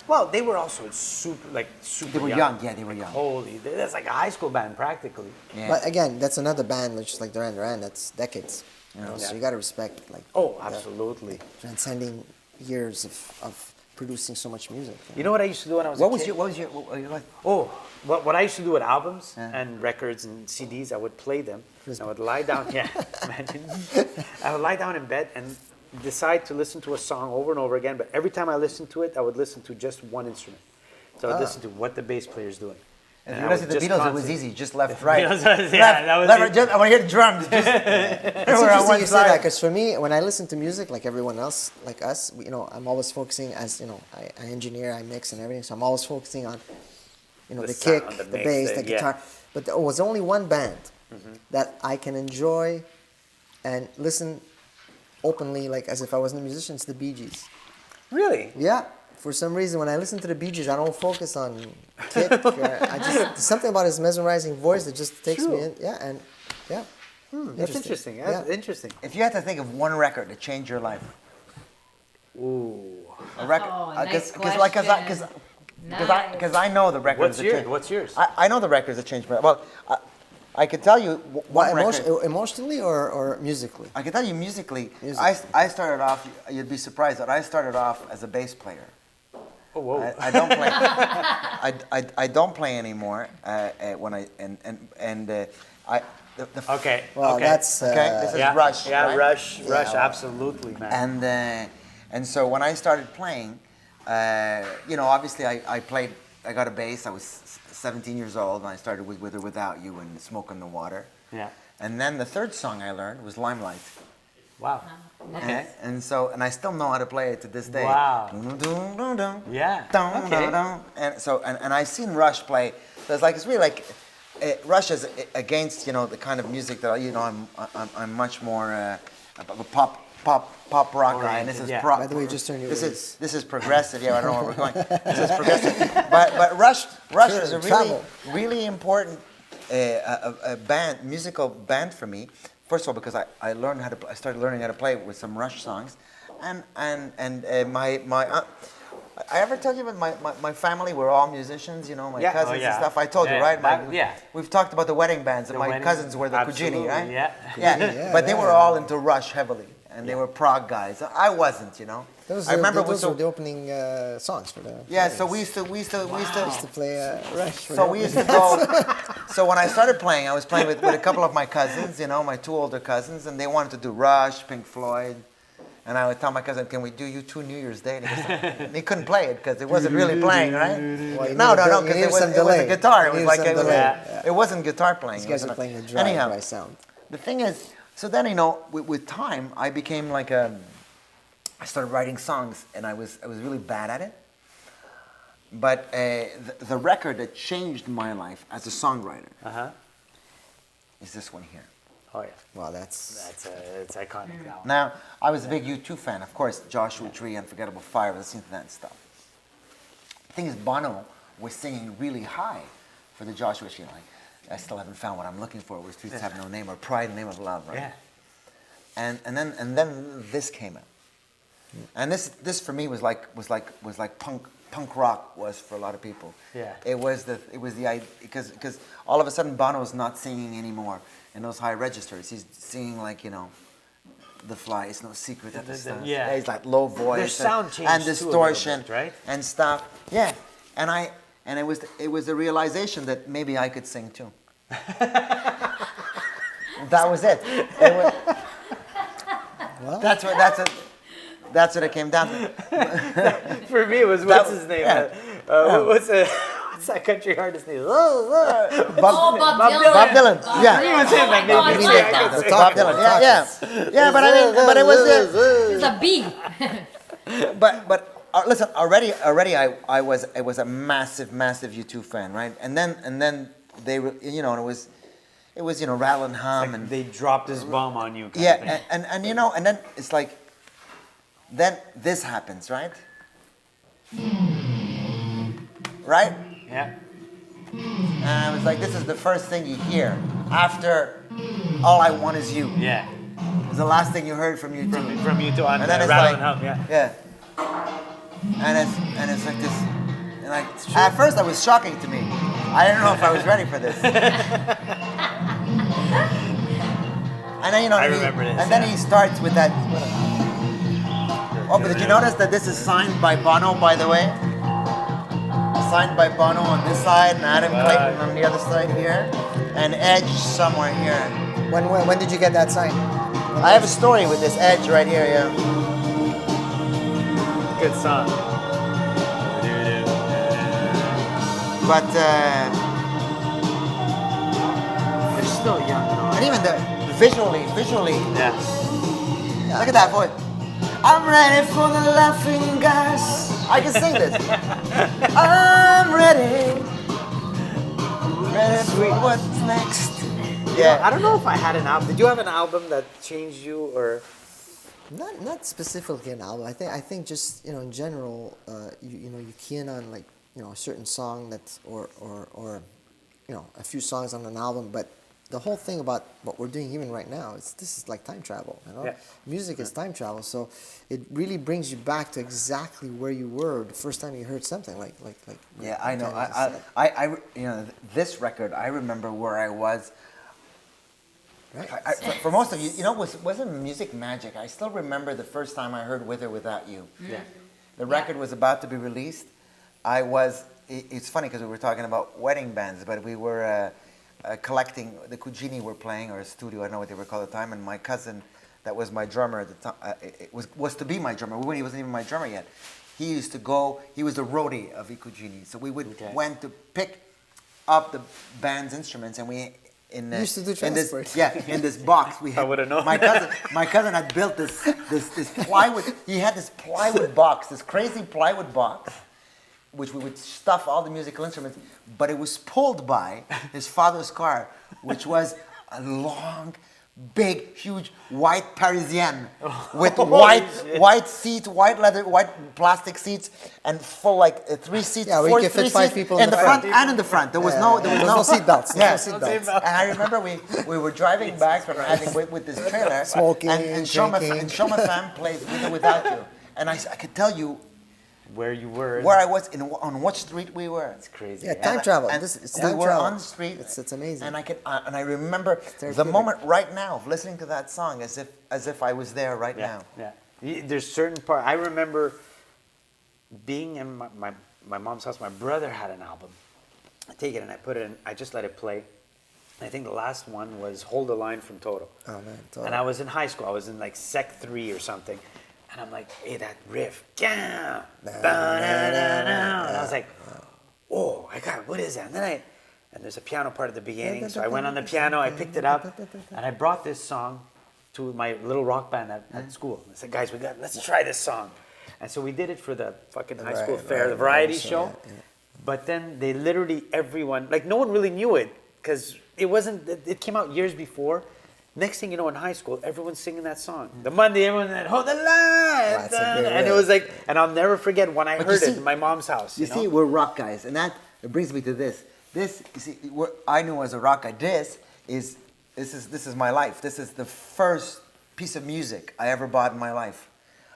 Well, they were also super They were young. Yeah, they were young. Holy, that's like a high school band practically. Yeah. But again, that's another band, just like Duran Duran, that's decades. Yeah. So you got to respect, Oh, absolutely. transcending years of producing so much music. You know what I used to do when I was a kid? What was your Oh, what I used to do with albums and records and CDs, I would play them. I would lie down. Yeah, imagine. I would lie down in bed and decide to listen to a song over and over again. But every time I listened to it, I would listen to just one instrument. So I would listen to what the bass player is doing. If And you I listen would to the just Beatles, it was concentrate. easy. Just left, right. Beatles, left, that was left, it. right. Just, I want to hear the drums. Just, It's we're on interesting one you say that side. because for me, when I listen to music, like everyone else, like us, I'm always focusing as I engineer, I mix and everything. So I'm always focusing on, the sound, kick, the the mix, bass, the yeah. guitar. But there was only one band that I can enjoy and listen openly, like as if I wasn't a musician. It's the Bee Gees. Really? Yeah. For some reason, when I listen to the Bee Gees, I don't focus on kick. There's something about his mesmerizing voice that just takes me in. Yeah, and yeah. That's interesting. That's Yeah. interesting. If you had to think of one record to change your life, Ooh. a record, Oh, nice because I know the records. What's yours? I know the records that changed my. Well, I could tell you one record. Emotionally or musically? I can tell you musically. I started off. You'd be surprised that I started off as a bass player. Oh, whoa. I don't play. I don't play anymore. When I Okay. Well, okay. that's okay. This is Rush. Yeah, right? Rush, Yeah. absolutely, man. And so when I started playing, obviously I played. I got a bass. I was 17 years old, and I started with or Without You and Smoke on the Water. Yeah. And then the third song I learned was Limelight. Wow. Okay. And I still know how to play it to this day. Wow. Yeah. Okay. And so I seen Rush play. So it's really like Rush is against the kind of music that I'm much more of a pop rock guy, and this is prog. By the way, just turn your This is progressive. Yeah, I don't know where we're going. This is progressive. But Rush is a really important musical band for me. First of all, because I started learning how to play with some Rush songs, and I ever told you about my family? We're all musicians, my cousins and stuff. I told you, right? We've talked about the wedding bands, and my cousins were the Cugini, right? Yeah. But they were all into Rush heavily, and they were prog guys. I wasn't, Those I remember were the opening songs for the. Yeah, so we used to play Rush. So we used to go. So when I started playing, I was playing with a couple of my cousins, my two older cousins, and they wanted to do Rush, Pink Floyd. And I would tell my cousin, "Can we do U2 New Year's Day?" And he couldn't play it because it wasn't really playing, right? Well, no, because it was a guitar. It wasn't guitar playing. These guys are playing a dry sound. The thing is, so then with time, I became like I started writing songs, and I was really bad at it. But the record that changed my life as a songwriter is this one here. Oh yeah. Wow, it's iconic now. Now, I was a big U2 fan, of course. Joshua Tree, Unforgettable Fire, listening to that and stuff. The thing is, Bono was singing really high for the Joshua Tree. Like, I still haven't found what I'm looking for. Where Streets Have No Name, or Pride in the Name of Love, right? Yeah. And then this came out, and this for me was like punk rock was for a lot of people. Yeah. It was the idea because all of a sudden Bono's not singing anymore in those high registers. He's singing like The Fly. It's no secret that the stuff. Yeah. He's like low voice. Their sound changed and distortion, too a little bit, right? And stuff. Yeah. And it was the realization that maybe I could sing too. That was it. Well, That's what it came down to. For me, it was what's his name? Yeah. What's that country artist name? Bob Dylan. Yeah. He was him. Like, Bob Dylan. Yeah. But it was It's a B. But listen, already I was a massive U2 fan, right? And then they were, it was Rattle and Hum, and they dropped this bomb on you. yeah, and then it's like, then this happens, right? Right? Yeah. And I was like, this is the first thing you hear after All I Want Is You. Yeah. It was the last thing you heard from U2. From U2 on And then it's Rattle like, and Hum. Yeah. Yeah. And it's like this. And like, at first, it was shocking to me. I didn't know if I was ready for this. And then I remember this. And then he starts with that. Oh, but did you notice that this is signed by Bono, by the way? Signed by Bono on this side, and Adam Clayton on the other side here, and Edge somewhere here. When did you get that sign? I have a story with this Edge right here, yeah. Good song. But They're still young, though. and even visually, Yeah. look at that voice. I'm ready for the laughing gas. I can sing this. I'm ready. Ready for what's next. Yeah. I don't know if I had an album. Did you have an album that changed you, or? Not specifically an album. I think just in general, you key in on like a certain song that's or a few songs on an album, but the whole thing about what we're doing even right now this is like time travel. Yeah. Music is time travel, so it really brings you back to exactly where you were the first time you heard something like. Yeah, I know. This record, I remember where I was. For most of you, wasn't music magic. I still remember the first time I heard With or Without You. Yeah. The record was about to be released. It's funny because we were talking about wedding bands, but we were collecting, the Cugini were playing, or a studio, I don't know what they were called at the time, and my cousin, that was my drummer at the time, was to be my drummer. He wasn't even my drummer yet. He used to go, he was the roadie of Cugini. So we went to pick up the band's instruments, and we, in You used to do transport. in this box we had. I would've known. My cousin had built this plywood. He had this plywood box, this crazy plywood box, which we would stuff all the musical instruments. But it was pulled by his father's car, which was a long, big, huge white Parisienne with white seats, white leather, white plastic seats, and full like 3 seats. Yeah, we could fit 5 people in the front and in the front. There was no seat belts. Yeah. No seat belts. And I remember we were driving back from having with this trailer, Smoking, and drinking. Shoma Fam played With or Without You, and I could tell you Where you were. where I was on what street we were. It's crazy. Yeah, time travel. And It's we time were travel. on the street. It's amazing. And I remember the therapeutic. moment right now of listening to that song as if I was there right now. Yeah. There's certain part. I remember being in my mom's house. My brother had an album. I take it and I put it in. I just let it play. I think the last one was Hold the Line from Toto. Oh man, Toto. And I was in high school. I was in like Sec 3 or something. And I'm like, hey, that riff. And I was like, oh, what is that? And there's a piano part at the beginning. So I went on the piano, I picked it up, and I brought this song to my little rock band at school. I said, guys, let's try this song. And so we did it for the fucking high school fair, the variety show. Yeah. But then they literally, everyone, like no one really knew it because it came out years before. Next thing you know, in high school, everyone's singing that song. The Monday, everyone said, hold the line. And it was like, and I'll never forget when I heard it in my mom's house. You see, we're rock guys, and that brings me to this. This, you see, what I knew as a rock guy. This is my life. This is the first piece of music I ever bought in my life.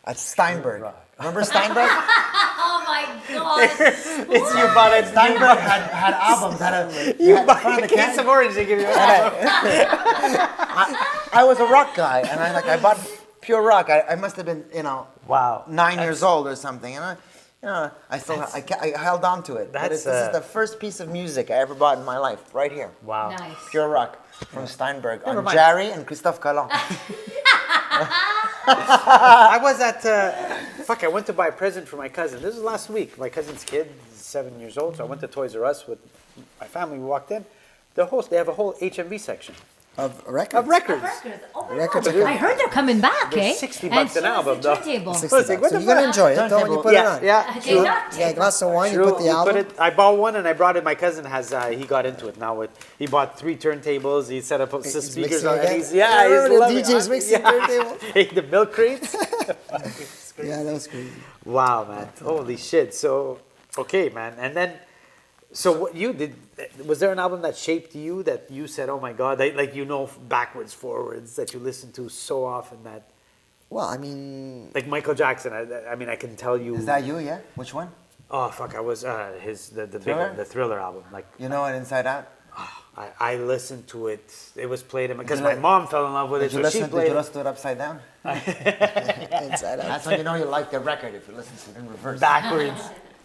At Steinberg. Remember Steinberg? Oh my God! It's you bought it. Steinberg had albums. You bought a case of orange. They give you an album. I was a rock guy, and I bought pure rock. I must have been, Wow. 9 years old or something, and I held on to it. But This this is the first piece of music I ever bought in my life, right here. Wow. Nice. Pure rock from Steinberg on mind. Jerry and Christophe Colomb. I was at, I went to buy a present for my cousin. This was last week. My cousin's kid is 7 years old, so I went to Toys R Us with my family. We walked in. They have a whole HMV section. Of records. Records. Oh my Records God. are good. I heard they're coming back, They're eh? $60 And an so is album, the though. turntable. $60. What the So you're gonna enjoy it though when you put it on. Yeah. Okay, True. not Yeah, a glass of wine. True. You put the album. I bought one and I brought it. My cousin he got into it now. He bought 3 turntables. He set up some He's speakers mixing on. again? And he's I remember the loving it. DJ's mixing turntables. The milk crates. Yeah, that was crazy. Wow, man! Holy shit! So okay, man, and then. So what you did, was there an album that shaped you that you said, oh my God, like backwards, forwards, that you listened to so often that, Well, I mean, like Michael Jackson, I mean, I can tell you. Is that you? Yeah. Which one? Oh, fuck, I was, the big Thriller? one, the Thriller album. Like, You know it inside out. I listened to it, it was played, because my mom fell in love with it, Did you so she listen? Did played you it listen to it upside down? inside out. That's when you know you like the record if you listen to it in reverse. backwards.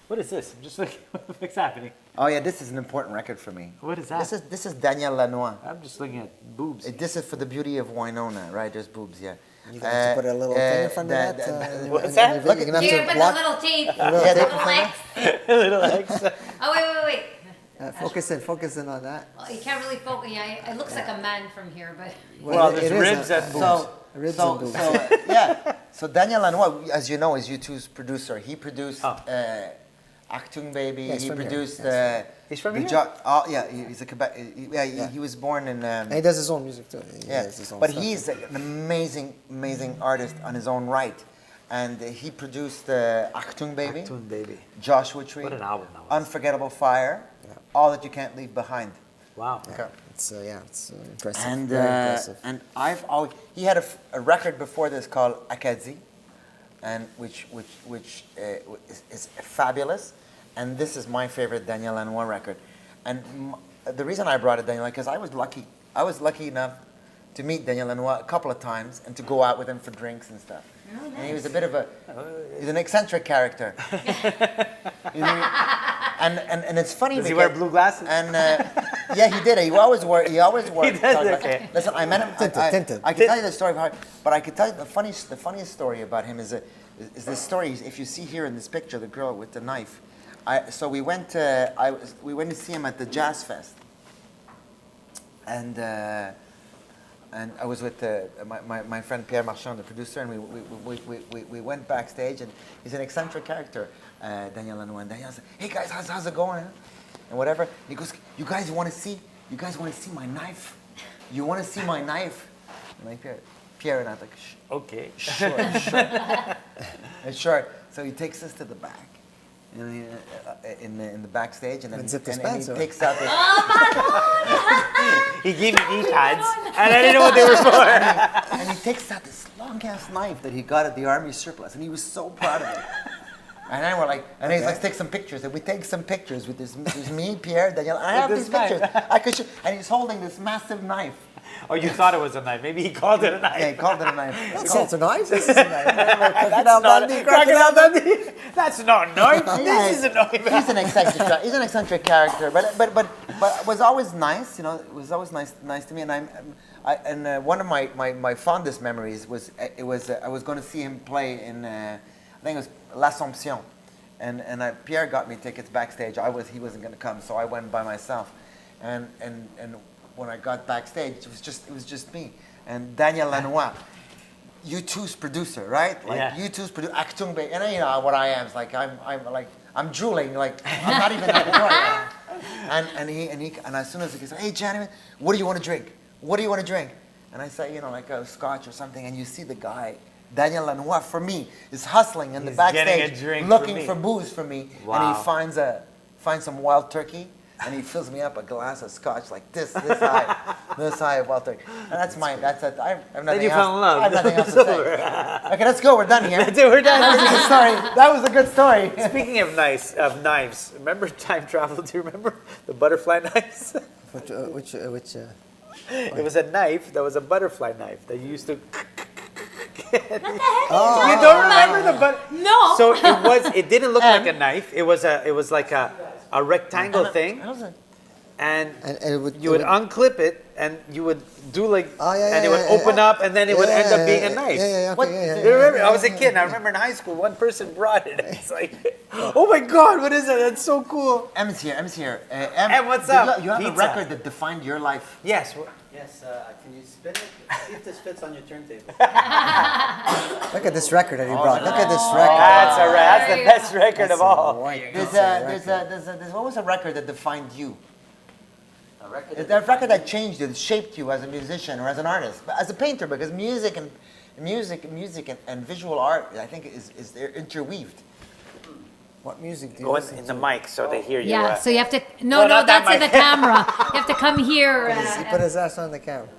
What is this? I'm just looking, what's happening? Oh yeah, this is an important record for me. What is that? This is Daniel Lanois. I'm just looking at boobs. This is for the beauty of Winona, right? There's boobs, yeah. You gonna have to put a little thing in front of that. What's that? Look, you're gonna Here, have put to the block. little tape. little tape Little X. Little X. Oh, wait. Focus in on that. Well, you can't really focus. Yeah, it looks like a man from here, but. Well, it there's is ribs a- and boobs. Ribs and boobs. Yeah. So Daniel Lanois, as you know, is U2's producer. He produced Achtung Baby. Yeah, he's He from here. produced. He's from the here? yeah, he's a Quebec. He was born in. And he does his own music too. He does his own but stuff. he's an amazing artist on his own right, and he produced Achtung Baby, Achtung Baby. Joshua Tree, What an album that was. Unforgettable Fire, All That You Can't Leave Behind. Wow. It's impressive. And Very impressive. and he had a record before this called Acadie, and which is fabulous, and this is my favorite Daniel Lanois record, and the reason I brought it Daniel because I was lucky enough to meet Daniel Lanois a couple of times and to go out with him for drinks and stuff. Oh, nice. And he was a bit of he's an eccentric character. And it's funny. Does he wear blue glasses? And yeah, he did. He always wore. He does, okay. Listen, I met him. Tinted. I can tell you the story of how, but I could tell you the funniest story about him is this story. If you see here in this picture, the girl with the knife. So we went to see him at the Jazz Fest, and I was with my friend Pierre Marchand, the producer, and we went backstage, and he's an eccentric character, Daniel Lanois. And Daniel said, "Hey guys, how's it going?" And whatever. And he goes, "You guys want to see my knife? You want to see my knife?" And like Pierre and I like, Okay. sure. Sure. So he takes us to the back. In the backstage, and then And zipped his he pants up. takes out this. He gave me e-pads, and I didn't know what they were for. And he takes out this long ass knife that he got at the army surplus, and he was so proud of it. And then we're like, and he's like, take some pictures, and we take some pictures with this. There's me, Pierre, Daniel. I have these pictures. I could show, and he's holding this massive knife. Oh, you thought it was a knife. Maybe he called it a knife. Yeah, he called it a knife. It's a knife. This is a knife. Crocodile Dundee. That's not a knife. Yeah, This is a knife. He's an eccentric character, but it was always nice. You know, it was always nice to me. And one of my fondest memories was I was going to see him play in I think it was L'Assomption, and Pierre got me tickets backstage. He wasn't going to come, so I went by myself, and when I got backstage, it was just me and Daniel Lanois. U2's producer, right? Like Yeah. U2's producer, Achtung Baby, and you know what I am. It's like I'm drooling, like I'm not even at the door. And as soon as he says, "Hey, Gianni, what do you want to drink? What do you want to drink?" And I say, like a scotch or something, and you see the guy, Daniel Lanois, for me, is hustling in the He's backstage, getting a drink looking for for me. booze for me, Wow. and he finds some wild turkey. And he fills me up a glass of scotch like this high of wild turkey. And that's it. I have nothing Then you else. fell in love. I have nothing else to say. Okay, let's go. We're done here. We're done. That was a good story. That was a good story. Speaking of knives, remember time travel? Do you remember the butterfly knives? Which It was a knife that was a butterfly knife that you used to. Oh, You don't remember the No. So it didn't look like a knife. It was like a rectangle thing, and you would unclip it, and you would do like, and it would open up, and then it would end up being a knife. You remember? I was a kid, and I remember in high school, one person brought it. It's like, oh my God, what is that? That's so cool. M's here. Em, what's up? You have a Pizza. record that defined your life. Yes. Yes, can you spin it? See if this fits on your turntable. Look at this record that he brought. Look at this record. That's the best record of all. There's what was a record that defined you? A record Is there a record that changed you, that shaped you as a musician or as an artist, but as a painter? Because music and visual art, I think, is they're interweaved. What music do you Go listen in to? the mic so they hear you. Yeah, so you have to. No, not that that's in the mic. camera. You have to come here. He put his ass on the camera.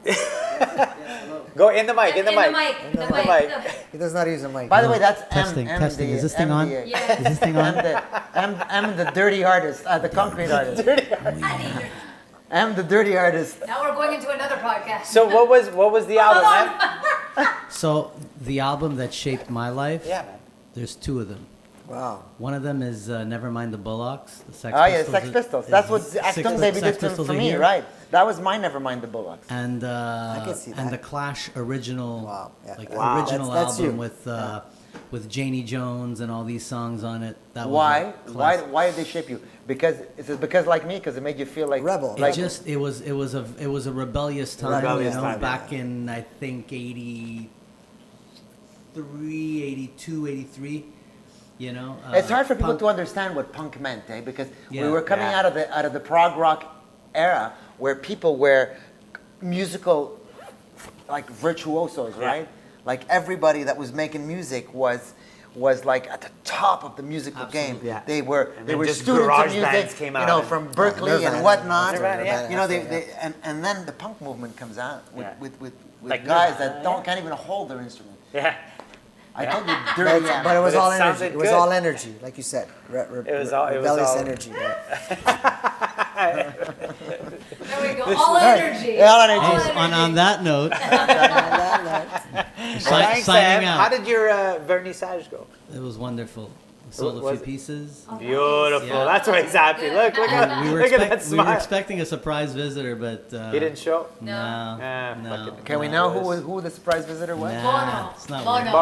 Go in the mic. In the mic. The mic. mic. He does not use a mic. By the way, that's Testing. M. Is this thing on? Is this thing on? I'm the dirty artist, the concrete artist. I'm the dirty artist. Now we're going into another podcast. So what was the album, man? So the album that shaped my life. Yeah, man. There's two of them. Wow. One of them is Nevermind the Bullocks. The Sex Oh yeah, Pistols. Sex Pistols. That's what Achtung Baby did for me, here. right? That was my Nevermind the Bullocks. And can see and that. the Clash original, Wow, yeah. original That's album you. with Janie Jones and all these songs on it. That Why? was a classic. Why did they shape you? Because because like me, because it made you feel like Rebel. Like, It was a rebellious time. Rebellious you know, time, back in I think 83, 82, 83. You know, it's hard for people punk- to understand what punk meant, eh? Because we Yeah. were coming Yeah. out of the prog rock era where people were musical, like virtuosos, right? Like everybody that was making music was like at the top of the musical game. Yeah. They were And they then were just students garage of music, bands came you out know, and- from Berkeley Nirvana. and whatnot. Nirvana, yeah. You know, Yeah. and then the punk movement comes out with Yeah. with Like guys Nirvana, that can't even hold their instrument. Yeah. I told you, dirty. But it was But it all energy. sounded It was good. all energy, like you said. It was all- rebellious energy. Yeah. There we go. All energy. Yeah, all energy. On that note, Thanks, signing Sam. out. How did your vernissage go? It was wonderful. We sold a Was few it? pieces. Beautiful. Yeah. That's why he's happy. Look We were, at that we were smile. expecting a surprise visitor, but He didn't show. No, Ah, no. fucking- Can we know who the surprise visitor was? Nah, it's not Bono. weird.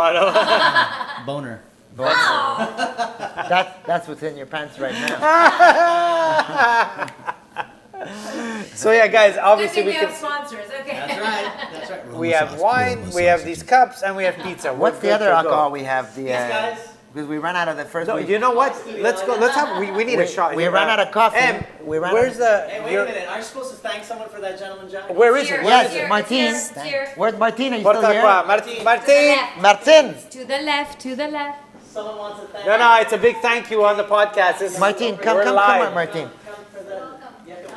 Bono. Boner. That's what's in your pants right now. So yeah, guys. Good Obviously, thing we we can. have sponsors. Okay. That's right. That's right. We have wine. We have these cups, and we have pizza. We're What's the good other to go. alcohol we have? The guys. because we ran out of the first. No, we, you know what? Let's go. Let's have. We need a shot. we here. ran out of coffee. We ran Where's the? Hey, wait your- a minute. Aren't you supposed to thank someone for that gentleman jacket? Where is Here, it? Yes, here, Martin. here, here. Where's Martin? Are you Porta still here? qua. Martin. Martin. To the left, to the left. Someone wants to thank. No, it's a big thank you on the podcast. This is- Martin, come we're on, live. Martin.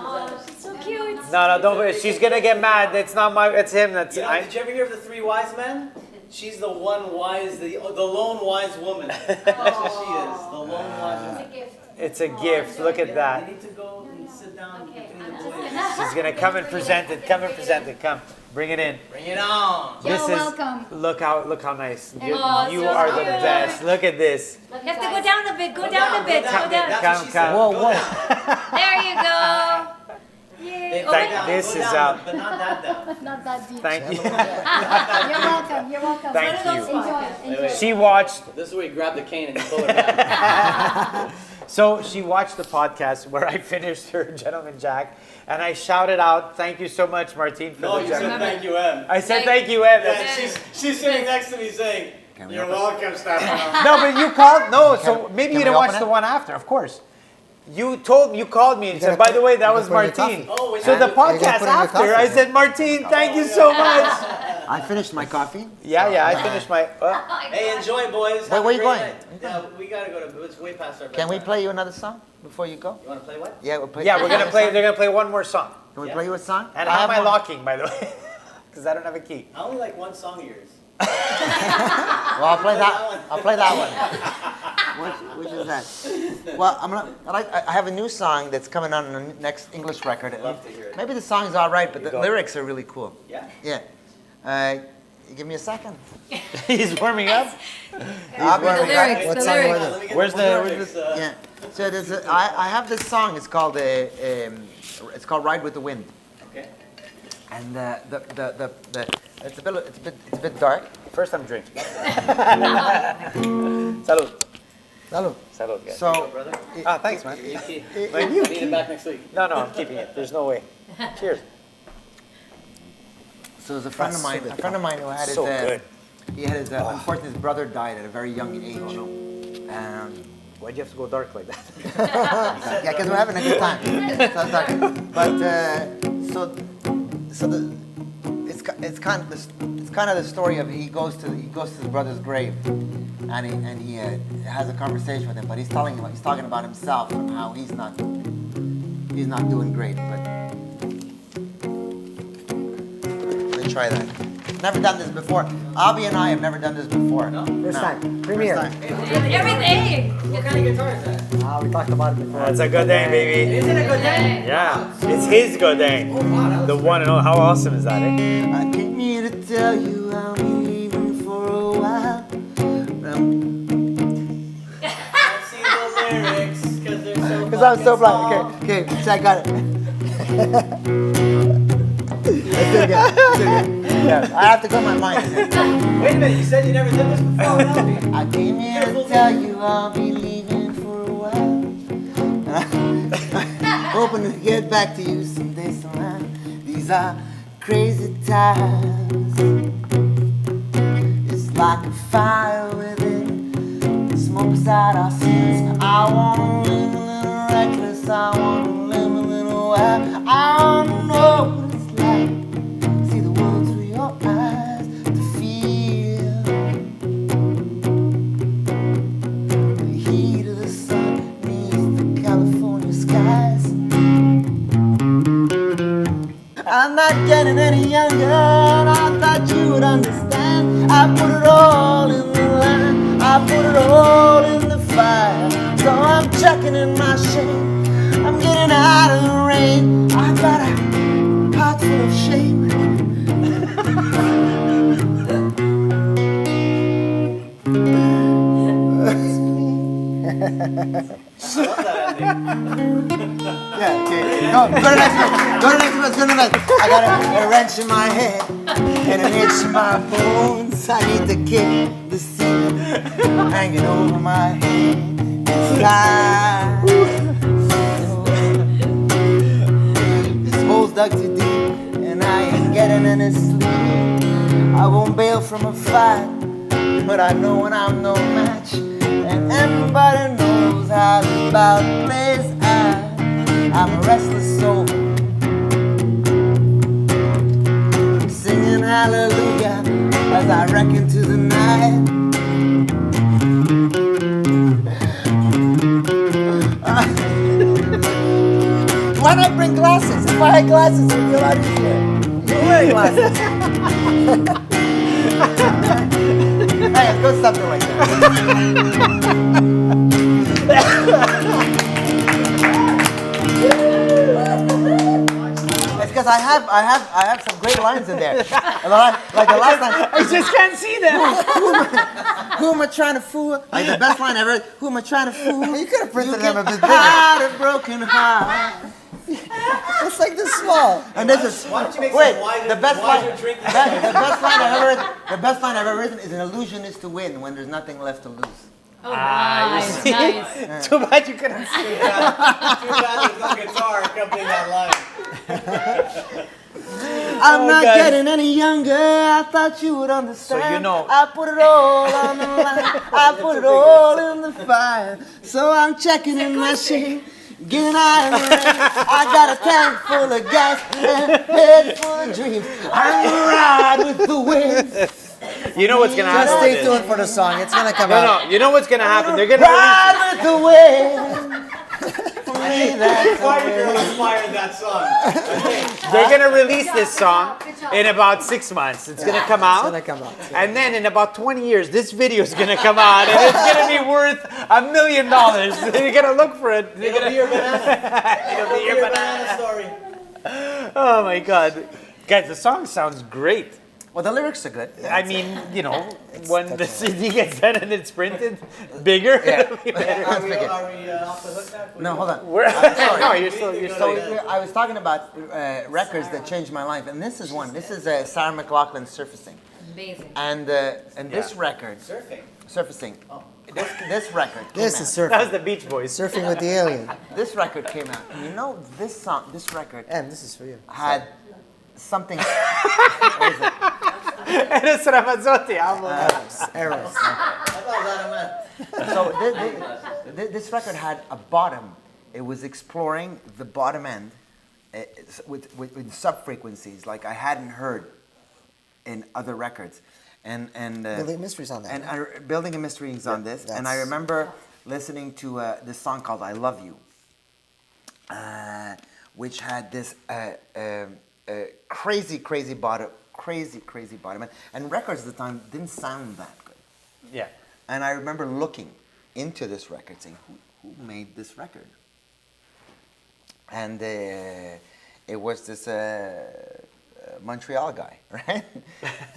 Oh, she's so cute. No, don't. She's gonna get mad. It's not my. It's him. That's. You know, did you ever hear of the three wise men? She's the one wise, the lone wise woman. That's what she is. The lone wise woman. It's a gift. Look at You that. need to go and sit down between the boys. She's gonna come and present it. Come and present it. Come. Bring it in. Bring it on. This is. welcome. Look how nice. You, Oh, you so are the cute. best. Look at this. You have to go down a bit. Go down a bit. Go down. That's Come, what she said. come. Whoa. There you go. Yay. They Oh, Thank- go down, this go is down, out. but not that down. Not that deep. Thank you. You're welcome. You're welcome. Thank you. Enjoy. She watched. This is where you grab the cane and you pull it back. So she watched the podcast where I finished her Gentleman Jack, and I shouted out, "Thank you so much, Martine, for No, the you said gentleman." thank you, Em. I said thank you, Ed. Yeah, she's sitting next to me saying, "You're welcome, Stefano." No, but you called. No, so maybe can you didn't we watch open the it? one after. Of course, you called me and said, gotta "By the put- way, that you was gotta put in Martine." your Oh, we So have the to- gotta podcast put in your after, coffee. I said, "Martine, thank you so much." I finished my coffee. Yeah, I finished my. Hey, enjoy, boys. Where Have a are you great going? night. Yeah, we gotta go to. It's way past our. Can we bedtime. play you another song before you go? You wanna play what? Yeah, we'll play. Yeah, we're gonna play. They're gonna play one more song. Can we play you a song? And I how have am I one. locking, by the way? Because I don't have a key. I only like one song of yours. Well, I'll play that. I'll play that one. Which is that? Well, I have a new song that's coming on the next English record. I'd love to hear it. Maybe the song's all right, but the go. lyrics are really cool. Yeah. Yeah. You give me a second. He's warming up. I'll be The right back. lyrics, What the song do I lyrics. do? Let me get Where's the- lyrics, Yeah. So there's I have this song. It's called it's called "Ride with the Wind," Okay. and it's a bit dark. First, I'm drinking. Salud. Salud. Salud, guys. So Brother. Ah, thanks, man. I Thank you. need it back next week. No, I'm keeping it. There's no way. Cheers. there's a friend of mine. so A friend of mine who had So good. he had his unfortunately his brother died at a very young age. Why'd you have to go dark like that? Yeah, because we're having a good time. So it's dark. But it's kind of the story of he goes to his brother's grave, and he has a conversation with him, but he's talking about himself and how he's not doing great. But let me try that. Never done this before. Abby and I have never done this before. First time. Premiere. Everything. What kind of guitar is that? We talked about it before. That's a good thing, baby. Is it a good day? Yeah, it's his good thing. The one and only. How awesome is that, eh? I came here to tell you I'll be leaving for a while. Can't see the lyrics because they're so. Because I'm so fucking blind. small. Okay, so I got it. Let's do it again. Yeah, I have to clear my mind. Wait a minute, you said you never did this before. No. I came here to tell you I'll be leaving for a while. Hoping to get back to you someday, somehow. These are crazy times. It's like a fire within, smokes out our sins. I wanna live a little reckless. I wanna live a little wild. I wanna know what it's like. See the world through your eyes to feel the heat of the sun beneath the California skies. I'm not getting any younger, and I thought you would understand. I put it all in the line, I put it all in the fire. So I'm checking in my shame, I'm getting out of the rain. I got a pot full of shame. Yeah, okay. Go to the next one. Go to the next one. Go to the next one. I got a wrench in my head and an itch in my bones. I need to kick the ceiling hanging over my head and fly. This hole's dug too deep and I ain't getting any sleep. I won't bail from a fight, but I know when I'm no match. And everybody knows how this bout plays out. I'm a restless soul, singing hallelujah as I wreck into the night. Why not bring glasses? If I had glasses, it would be a lot easier. You're wearing glasses. Hey, go something like that. It's because I have some great lines in there. Like the last time. I just can't see them. Who am I trying to fool? Like the best line ever. Who am I trying to fool? You could have printed them a bit bigger. Had a broken heart. It's like this small. And this is Why don't you make wait. some wiser, The best line. wiser drink? The best line I've ever written. The best line I've ever written is an illusion is to win when there's nothing left to lose. Oh, nice, nice. Too bad you couldn't see. Too bad there's no guitar accompanying that line. I'm not guys. getting any younger. I thought you would understand. So you know- I put it all on the line. I put it all in the fire. So I'm checking in my shade, getting out of the rain. I got a tank full of gas and a head full of dreams. I'm gonna ride with the wind. You know what's gonna happen? Just with stay this? tuned for the song. It's gonna come No, out. no. You know what's gonna happen? They're gonna release Ride with the wind. Choir girl inspired that song. it. They're gonna release this song in about 6 months. It's gonna come It's out. gonna come out. And then in about 20 years, this video is gonna come out, and it's gonna be worth $1 million. You're gonna look for it. You're It'll gonna be your banana. It'll be your Your banana. banana story. Oh my God, guys, the song sounds great. Well, the lyrics are good. I mean, you know, when the CD gets done and it's printed bigger, it'll be better. Are we off the hook now? No, hold on. No, you're still. So I was talking about records that changed my life, and this is one. This is Sarah McLachlan's Surfacing, Amazing. and this record, Surfing. Surfacing. This record. This came is out. That was surfing. the Beach Boys. Surfing with the alien. This record came out, and you know this song, this record And this is for you. had something. Eres Ramazzotti album. Arrows. So this record had a bottom. It was exploring the bottom end with sub frequencies like I hadn't heard in other records, and Building Mysteries on that. And Building a Mystery is on this. And I that's- remember listening to this song called "I Love You," which had this crazy bottom, and records at the time didn't sound that good. Yeah. And I remember looking into this record, saying, "Who made this record?" And it was this Montreal guy, right?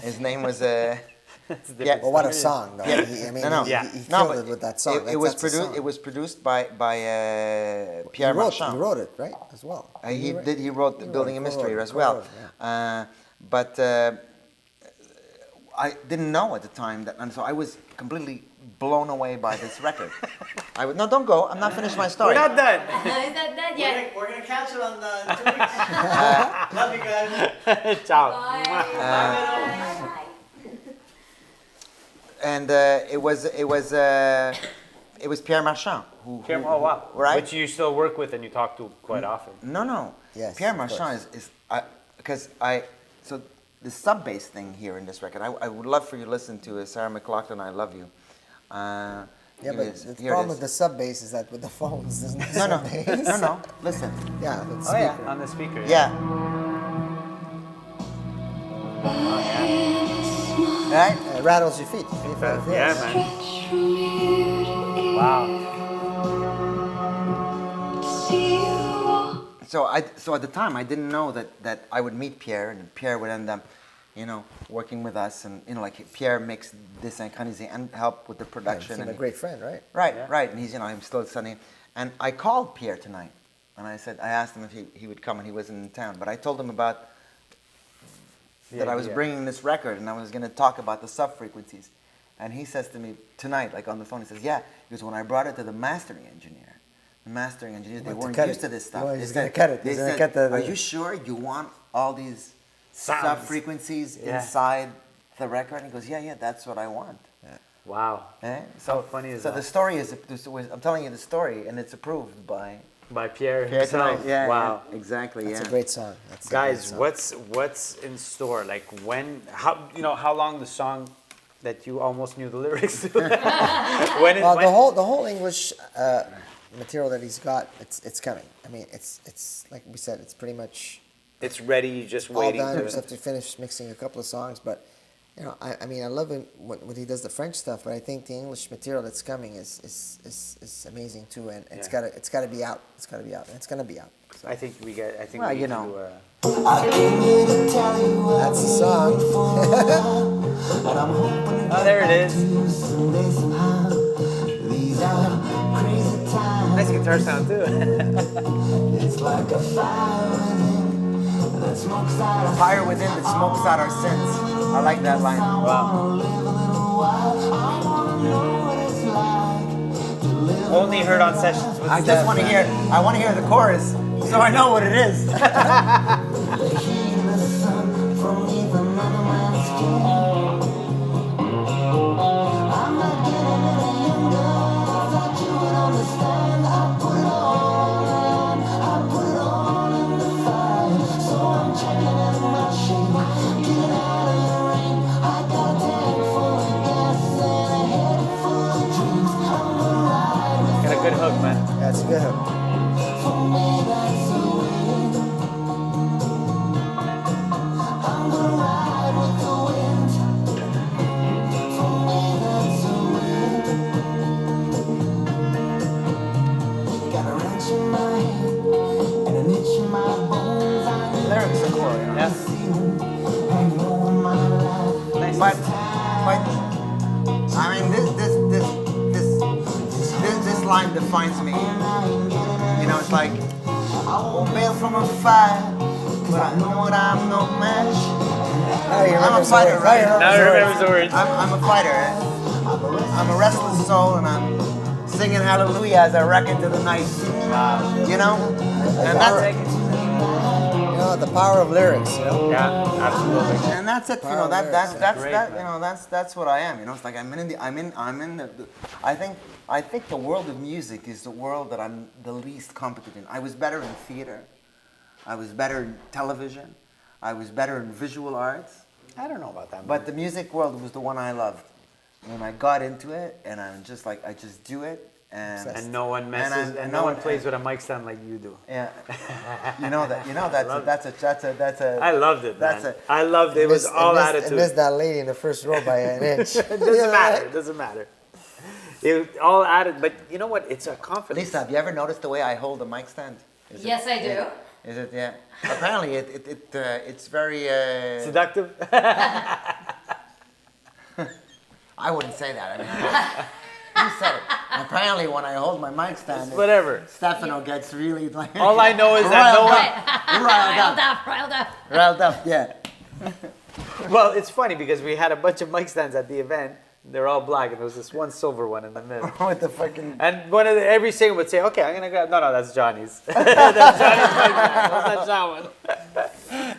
His name was. Well, what a song, though. Yeah. He No. he No, killed but it with that song. It was That's the produced. song. It was produced by Pierre he wrote, Marchand. he wrote it, right? As well. He did. He wrote He "Building a wrote- Mystery" co-wrote, as well. yeah. But I didn't know at the time that, and so I was completely blown away by this record. No, don't go. I'm not finished my story. We're not done. No, is that that yet? We're gonna catch it on 2 weeks. Love you guys. Ciao. And it was Pierre Marchand who Oh wow. right? Which you still work with and you talk to quite often. No. Yes, Pierre of Marchand is because so the sub bass thing here in this record. I would love for you to listen to Sarah McLachlan, "I Love You." Yeah, here but it is. the Here it problem is. with the sub bass is that with the phones, there's no No, sub bass. no. Listen. Yeah, that's Oh yeah, speaker. on the speaker. Yeah. Right? It rattles your feet. Yeah, man. Wow. See you so at the time I didn't know that I would meet Pierre, and Pierre would end up, working with us, and like Pierre makes this Synchronicity and help with the production. He's and a great friend, right? Right, and he's I'm still studying. And I called Pierre tonight, and I asked him if he would come, and he wasn't in town. But I told him about that I was bringing this record, and I was going to talk about the sub frequencies. And he says to me tonight, like on the phone, he says, "Yeah," because when I brought it to the mastering engineers, they weren't used to this stuff. Well, he's going to cut it. They said, "Are you sure you want all these sub frequencies inside the record?" And he goes, "Yeah, that's what I want." Wow. So How funny is that? So the story is, I'm telling you the story, and it's approved by Pierre himself. Yeah, wow. yeah, exactly. That's a great song. Guys, what's in store? Like how long the song that you almost knew the lyrics to? The whole English material that he's got, it's coming. I mean, it's like we said, it's pretty much it's ready. You're just all waiting. done. We just have to finish mixing a couple of songs, but. I mean, I love it when he does the French stuff, but I think the English material that's coming is amazing too, and it's gotta be out. It's gotta be out, and it's gonna be out. So. I think we get. I think well, we need to. That's the song. Oh, there it is. Nice guitar sound too. It's like a fire within that smokes out our sins. I like that line. Wow. Only heard on sessions with I just want to hear. I want to hear the chorus, so I know what it is. Good hook, man. That's a good hook. Lyrics are cool, Yeah. Nice. But I mean, this line defines me. It's like, I won't bail from a fire, but I know what I'm no match. I'm a fighter, right? Now he remembers the words. I'm a fighter. I'm a restless soul, and I'm singing hallelujah as I wreck into the night. And that's The power of lyrics. Yeah, absolutely. And that's it. That's what I am. It's like I'm in the. I think the world of music is the world that I'm the least competent in. I was better in theater. I was better in television. I was better in visual arts. I don't know about that, man. But the music world was the one I loved. And I got into it, and I'm just like, I just do it. And no one messes, and no one plays with a mic stand like you do. Yeah, that's a. I loved it, man. I loved it. It was all attitude. I missed that lady in the first row by an inch. It doesn't matter. It doesn't matter. It all added, but you know what? It's a confidence. Lisa, have you ever noticed the way I hold a mic stand? Yes, I do. Is it? Yeah. Apparently, it's very seductive. I wouldn't say that. I mean, you said it. Apparently, when I hold my mic stand, whatever. Stefano gets really like. All I know is that no one riled up. Yeah. Well, it's funny because we had a bunch of mic stands at the event. They're all black, and there was this one silver one in the middle. With the fucking. And every singer would say, "Okay, I'm gonna grab." No, that's Johnny's. That's Johnny's mic stand. That's not that one.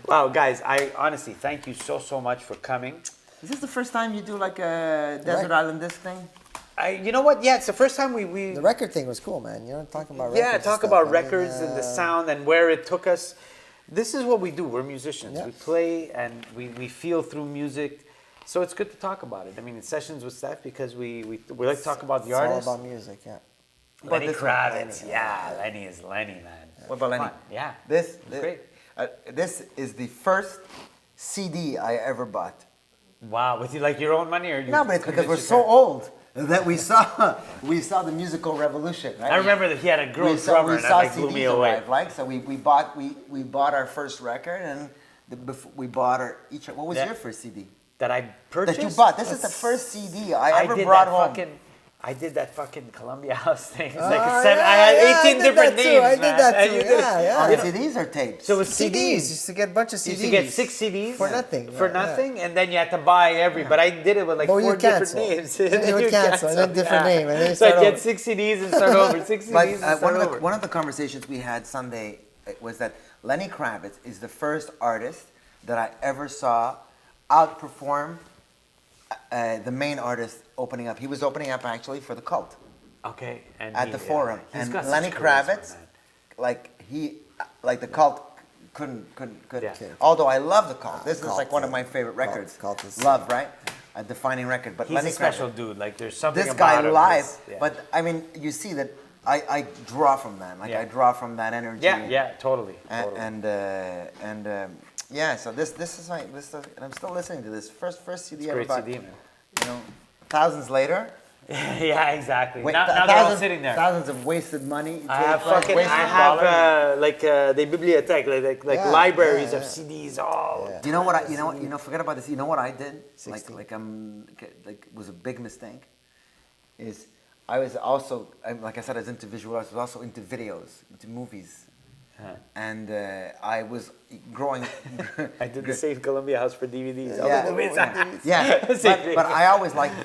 Wow, guys! I honestly thank you so much for coming. Is this the first time you do like a desert island disc thing? You know what? Yeah, it's the first time we. The record thing was cool, man. Talking about records. Yeah, talk about records and the sound and where it took us. This is what we do. We're musicians. Yeah. We play and we feel through music. So it's good to talk about it. I mean, it's sessions with Stef because we like to talk about the artist. It's all about music, yeah. Lenny Kravitz, Lenny is Lenny, man. What about Lenny? Yeah. This great. This is the first CD I ever bought. Wow, with your own money or you? No, but it's because we're so old. that we saw the musical revolution, right? I remember that he had a girl drummer, and that like blew me away. Arrive, like, so we bought our first record, and we bought our each. What was your first CD that I purchased? That you bought. This is the first CD I ever brought home. I did that fucking Columbia House thing. It's like I had 18 different names. I did that too. On CDs or tapes? So it was CDs. Used to get a bunch of CDs. You used to get 6 CDs for nothing. For nothing, and then you had to buy every. But I did it with like 4 different names. You would cancel, and then different name, and then so I get 6 CDs and start over. 6 CDs and start over. One of the conversations we had Sunday was that Lenny Kravitz is the first artist that I ever saw outperform the main artist opening up. He was opening up actually for the Cult. Okay, and at the Forum, and Lenny Kravitz, the Cult couldn't. Yeah. Although I love the Cult. This is like one of my favorite records. Cult is Love, right? A defining record. But he's Lenny a special Kravitz, dude. Like there's something this about guy him. live. But I mean, you see that I draw from that. Like I draw from that energy. Yeah, totally. And so this is and I'm still listening to this first CD I ever bought. Great CD, man. You know, thousands later. Yeah, exactly. Now they're all sitting there. Thousands of wasted money. I have the bibliothèque, like libraries of CDs. All. Yeah. You know what? Forget about this. You know what I did? 16. Like was a big mistake. Is I was also, like I said, I was into visual arts. I was also into videos, into movies. And I was growing. I did the same Columbia House for DVDs. But I always liked,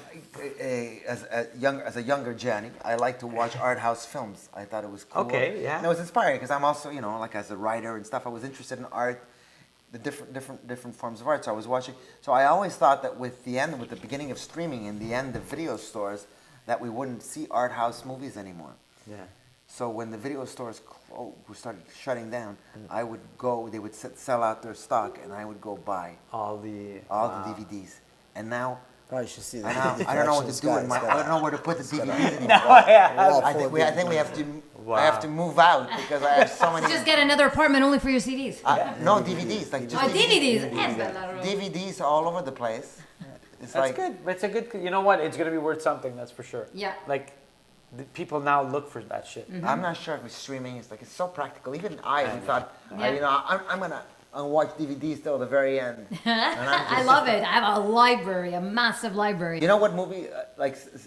as a younger Gianni, I liked to watch art house films. I thought it was cool. Okay, yeah. And it was inspiring because I'm also, like as a writer and stuff, I was interested in art, the different forms of art. So I was watching. So I always thought that with the beginning of streaming and the end of video stores, that we wouldn't see art house movies anymore. Yeah. So when the video stores started shutting down, I would go. They would sell out their stock, and I would go buy all the DVDs. And now, you should see that. I don't know what to do. I don't know where to put the DVDs anymore. I think we have to. I have to move out because I have so many. Just get another apartment only for your CDs. No DVDs, like just DVDs. DVDs all over the place. That's good. It's a good. You know what? It's gonna be worth something. That's for sure. Yeah. Like. People now look for that shit. Mm-hmm. I'm not sure if it's streaming. It's so practical. Even I thought, I'm gonna watch DVDs till the very end. I love it. I have a library, a massive library. You know what movie,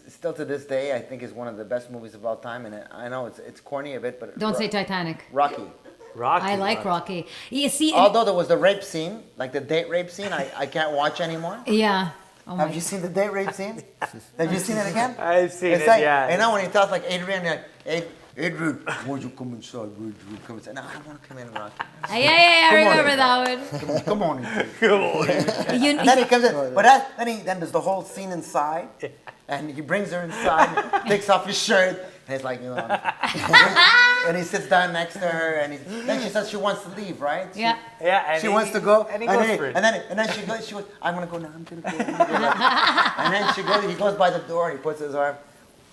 still to this day, I think is one of the best movies of all time. And I know it's corny a bit, but don't say Titanic. Rocky. I like Rocky. You see, although there was the rape scene, like the date rape scene, I can't watch anymore. Yeah. Oh have you seen the date rape scene? Have you seen it again? I've seen it, yeah. And now when he talks like Adrian, Adrian, would you come inside? Would you come inside? No, I don't want to come in, Rocky. Yeah, I remember that one. Come on. And then he comes in, but then there's the whole scene inside, and he brings her inside, and takes off his shirt, and he's like, and he sits down next to her, and then she says she wants to leave, right? Yeah. And she wants to go, and he goes for it. And then she goes, I'm gonna go now. I'm gonna go. And then he goes by the door, and he puts his arm.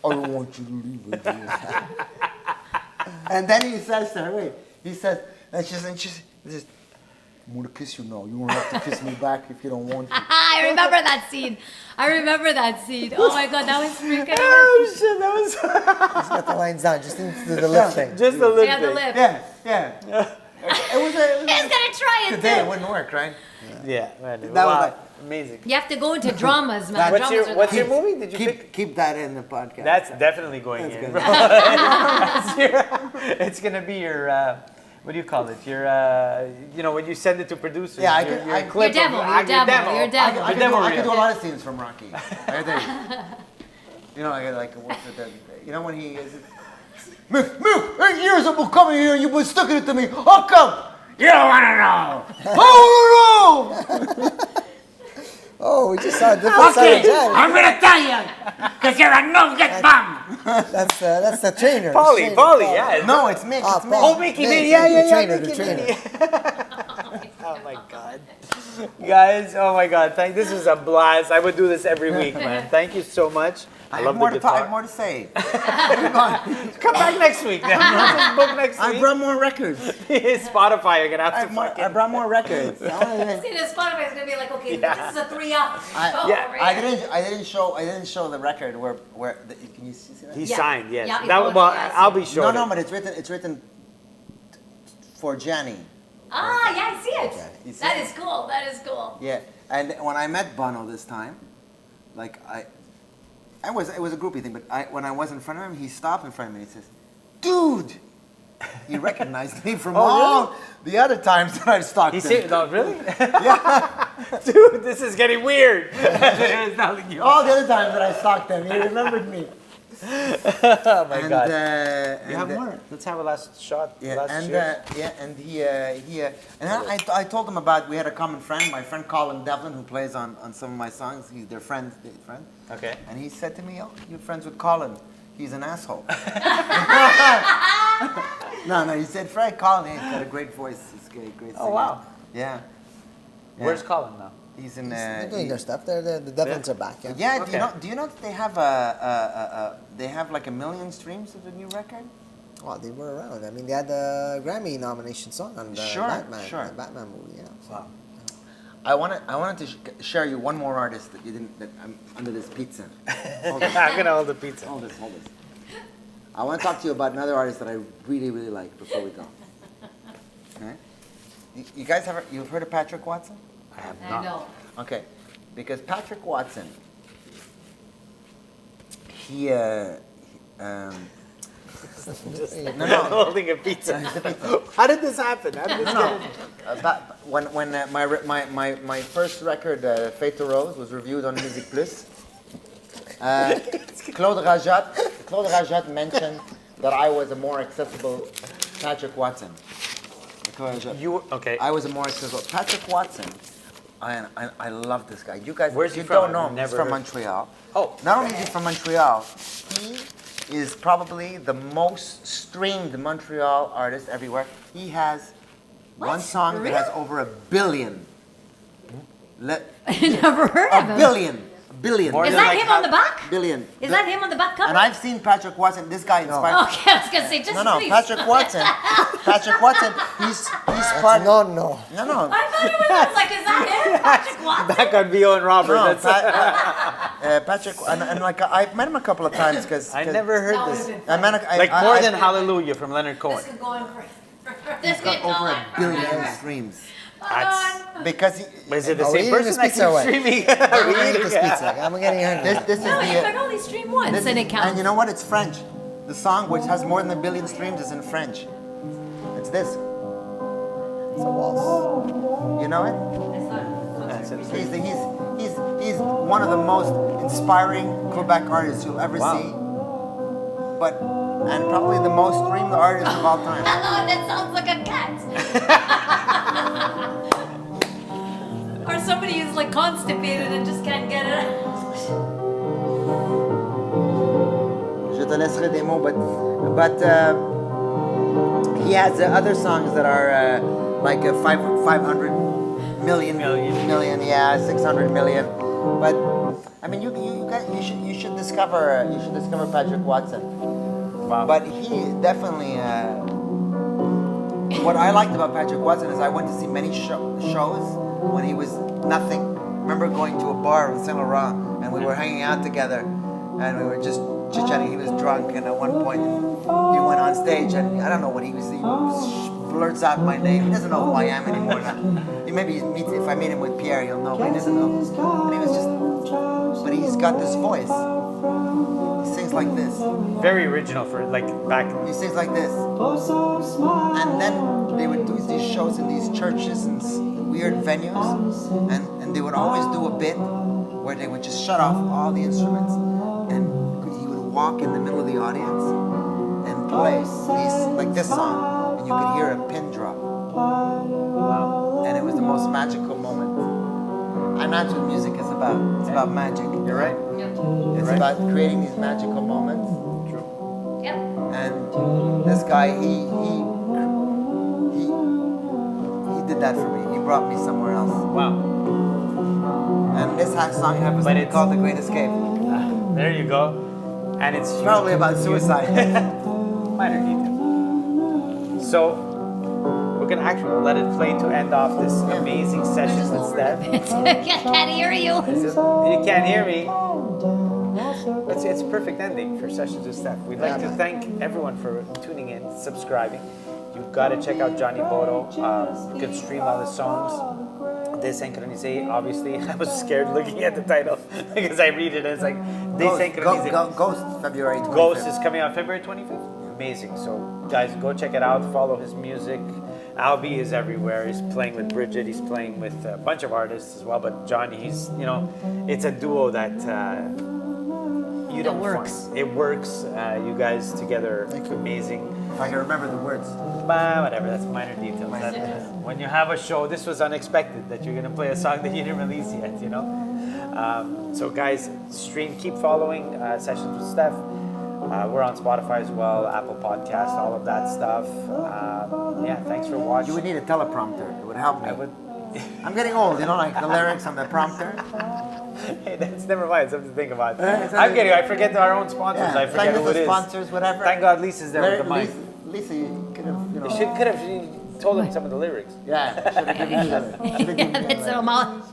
I don't want you to leave again. And then he says to her, and she says, I'm gonna kiss you now. You won't have to kiss me back if you don't want to. I remember that scene. Oh my god, that was freaking out. Oh shit, that was. He's got the lines down, just into the lip thing. Just the lip thing. The lip. Yeah. He's gonna try it today. too. It wouldn't work, right? Yeah, man. That was amazing. You have to go into dramas, man. What's your movie? Did you keep that in the podcast? That's definitely going in. It's gonna be your. What do you call it? Your, when you send it to producers. Yeah, your demo. I could do a lot of scenes from Rocky. Right there. I get when he is. 8 years I've been coming here and you've been sticking it to me. How come? You don't want to know. Oh, we just saw a different side of Gianni. I'm going to tell you, because you're a no-get bum. That's the trainer. Paulie, yeah. No, it's Mick. It's Mick. Oh, Mickey, The trainer. Oh, my God. Guys, oh, my God. This was a blast. I would do this every week, man. Thank you so much. I love have more the to talk, I guitar. have more to say. Come back next week then. Let's book next I week. brought more records. Spotify, you're gonna have to I brought more records. See, the Spotify is gonna be like, okay, this is a 3 hour show. Yeah. I didn't show the record where can you see that? He Yeah. signed, yes. Yeah, he That, told well, me, yes. I'll be sure. No, but it's written for Gianni. Ah, yeah, I see it. Okay, you see That it? is cool. That is cool. Yeah, and when I met Bono this time, like it was a groupie thing, but when I was in front of him, he stopped in front of me and he says, "Dude," he recognized me from all the other times that I've stalked He him. said, no, really? Yeah, Dude, this is getting weird. There's nothing you all the other times that I stalked him, he remembered me. Oh my And, God. you You have more. Let's have a last shot. Yeah, last and cheers. and and then I told him about we had a common friend, my friend Colin Devlin, who plays on some of my songs. He's their friend. Okay. And he said to me, "Oh, you're friends with Colin? He's an asshole." No, he said, "Fred, Colin, he's got a great voice. He's got a great singer." Oh, wow. Yeah. Where's Colin now? He's in. They're doing their stuff. The Devlins are back. Yeah. Yeah. Okay. Do you know that they have like 1 million streams of the new record? Well, they were around. I mean, they had the Grammy nomination song on the Sure, Batman, sure. the Batman movie. Yeah. So. Wow. I wanted to share you one more artist that you didn't. That under this pizza. Hold on. I'm gonna hold the pizza. Hold this. I want to talk to you about another artist that I really, really like before we go. Okay? You guys you've heard of Patrick Watson? I have I not. know. Okay, because Patrick Watson, no, Holding a pizza. How did this happen? How did this when my first record, Fate to Rose, was reviewed on Music Plus, Claude Rajat mentioned that I was a more accessible Patrick Watson. Okay. I was a more accessible Patrick Watson. I love this guy. You guys, Where's he you from? don't know him. He's Never from heard. Montreal. Oh. Not only is he from Montreal, he is probably the most streamed Montreal artist everywhere. He has one song that has over 1 billion. I never heard of him. Billion. More Is than that like him on the back? Billion. Is that him on the back cover? And I've seen Patrick Watson. This guy inspired. Okay, I was gonna say just No, please. Patrick Watson. He's part. No. No. I thought it was. I was like, is that him, Patrick Watson? Back on Vio and Robert. No, That's Patrick, and like I've met him a couple of times because I never heard That this. would've been I met Like more than Hallelujah from Leonard Cohen. This could go on for. This got could over go 1 billion streams That's, because is it the Are we same eating person this that pizza or keeps what? streaming? I'm gonna eat this pizza. I'm getting hungry. this is No, you can the only stream once and it counts. and you know what? It's French. The song which has more than 1 billion streams is in French. It's this. It's a waltz. You know it? That's it. He's one of the most inspiring Quebec artists you'll ever see. And probably the most streamed artist of all time. Oh, that sounds like a cat. Or somebody who's like constipated and just can't get it out. Je te laisserai des mots, but he has other songs that are like 500 million, yeah, 600 million. But I mean, you should discover Patrick Watson. Wow. But he definitely. What I liked about Patrick Watson is I went to see many shows when he was nothing. I remember going to a bar in Saint Laurent and we were hanging out together and we were just chit-chatting. He was drunk and at one point he went on stage and I don't know what he blurts out my name. He doesn't know who I am anymore now. If I meet him with Pierre, he'll know, but he doesn't know. And he was just, but he's got this voice. He sings like this. Very original for like back. He sings like this. And then they would do these shows in these churches and weird venues. And they would always do a bit where they would just shut off all the instruments. And he would walk in the middle of the audience and play these, like this song. And you could hear a pin drop. And it was the most magical moment. And that's what music is about. It's about magic. You're right. It's about creating these magical moments. Yep. And this guy, he did that for me. He brought me somewhere else. Wow. And this song happens to be called The Great Escape. There you go. And it's Probably about suicide. minor detail. So we're gonna actually let it play to end off this amazing session with Stef. I can't hear you. You can't hear me. It's a perfect ending for Sessions with Stef. We'd like to thank everyone for tuning in, subscribing. You've got to check out Gianni Bodo. You can stream all his songs. Desynchronicity, obviously. I was scared looking at the title because I read it and it's like Desynchronicity. Ghost, February 25th. Ghost is coming out February 25th. Amazing. So guys, go check it out. Follow his music. Albe is everywhere. He's playing with Bridget. He's playing with a bunch of artists as well. But Johnny, he's, it's a duo that you don't works. find. It works. You guys together, amazing. If I can remember the words. Whatever, that's minor details. When you have a show, this was unexpected that you're going to play a song that you didn't release yet, So guys, stream, keep following Sessions with Stef. We're on Spotify as well, Apple Podcast, all of that stuff. Thanks for watching. You would need a teleprompter. It would help me. I would. I'm getting old, like the lyrics on the prompter. Hey, that's never mind. Something to think about. I forget our own sponsors. I forget who it is. Sponsors, whatever. Thank God Lisa's there with the mic. Lisa, you could have, You could have told him some of the lyrics. Yeah, should have given you that. That's so much.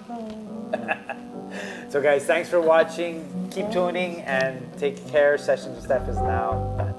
So guys, thanks for watching. Keep tuning and take care. Sessions with Stef is now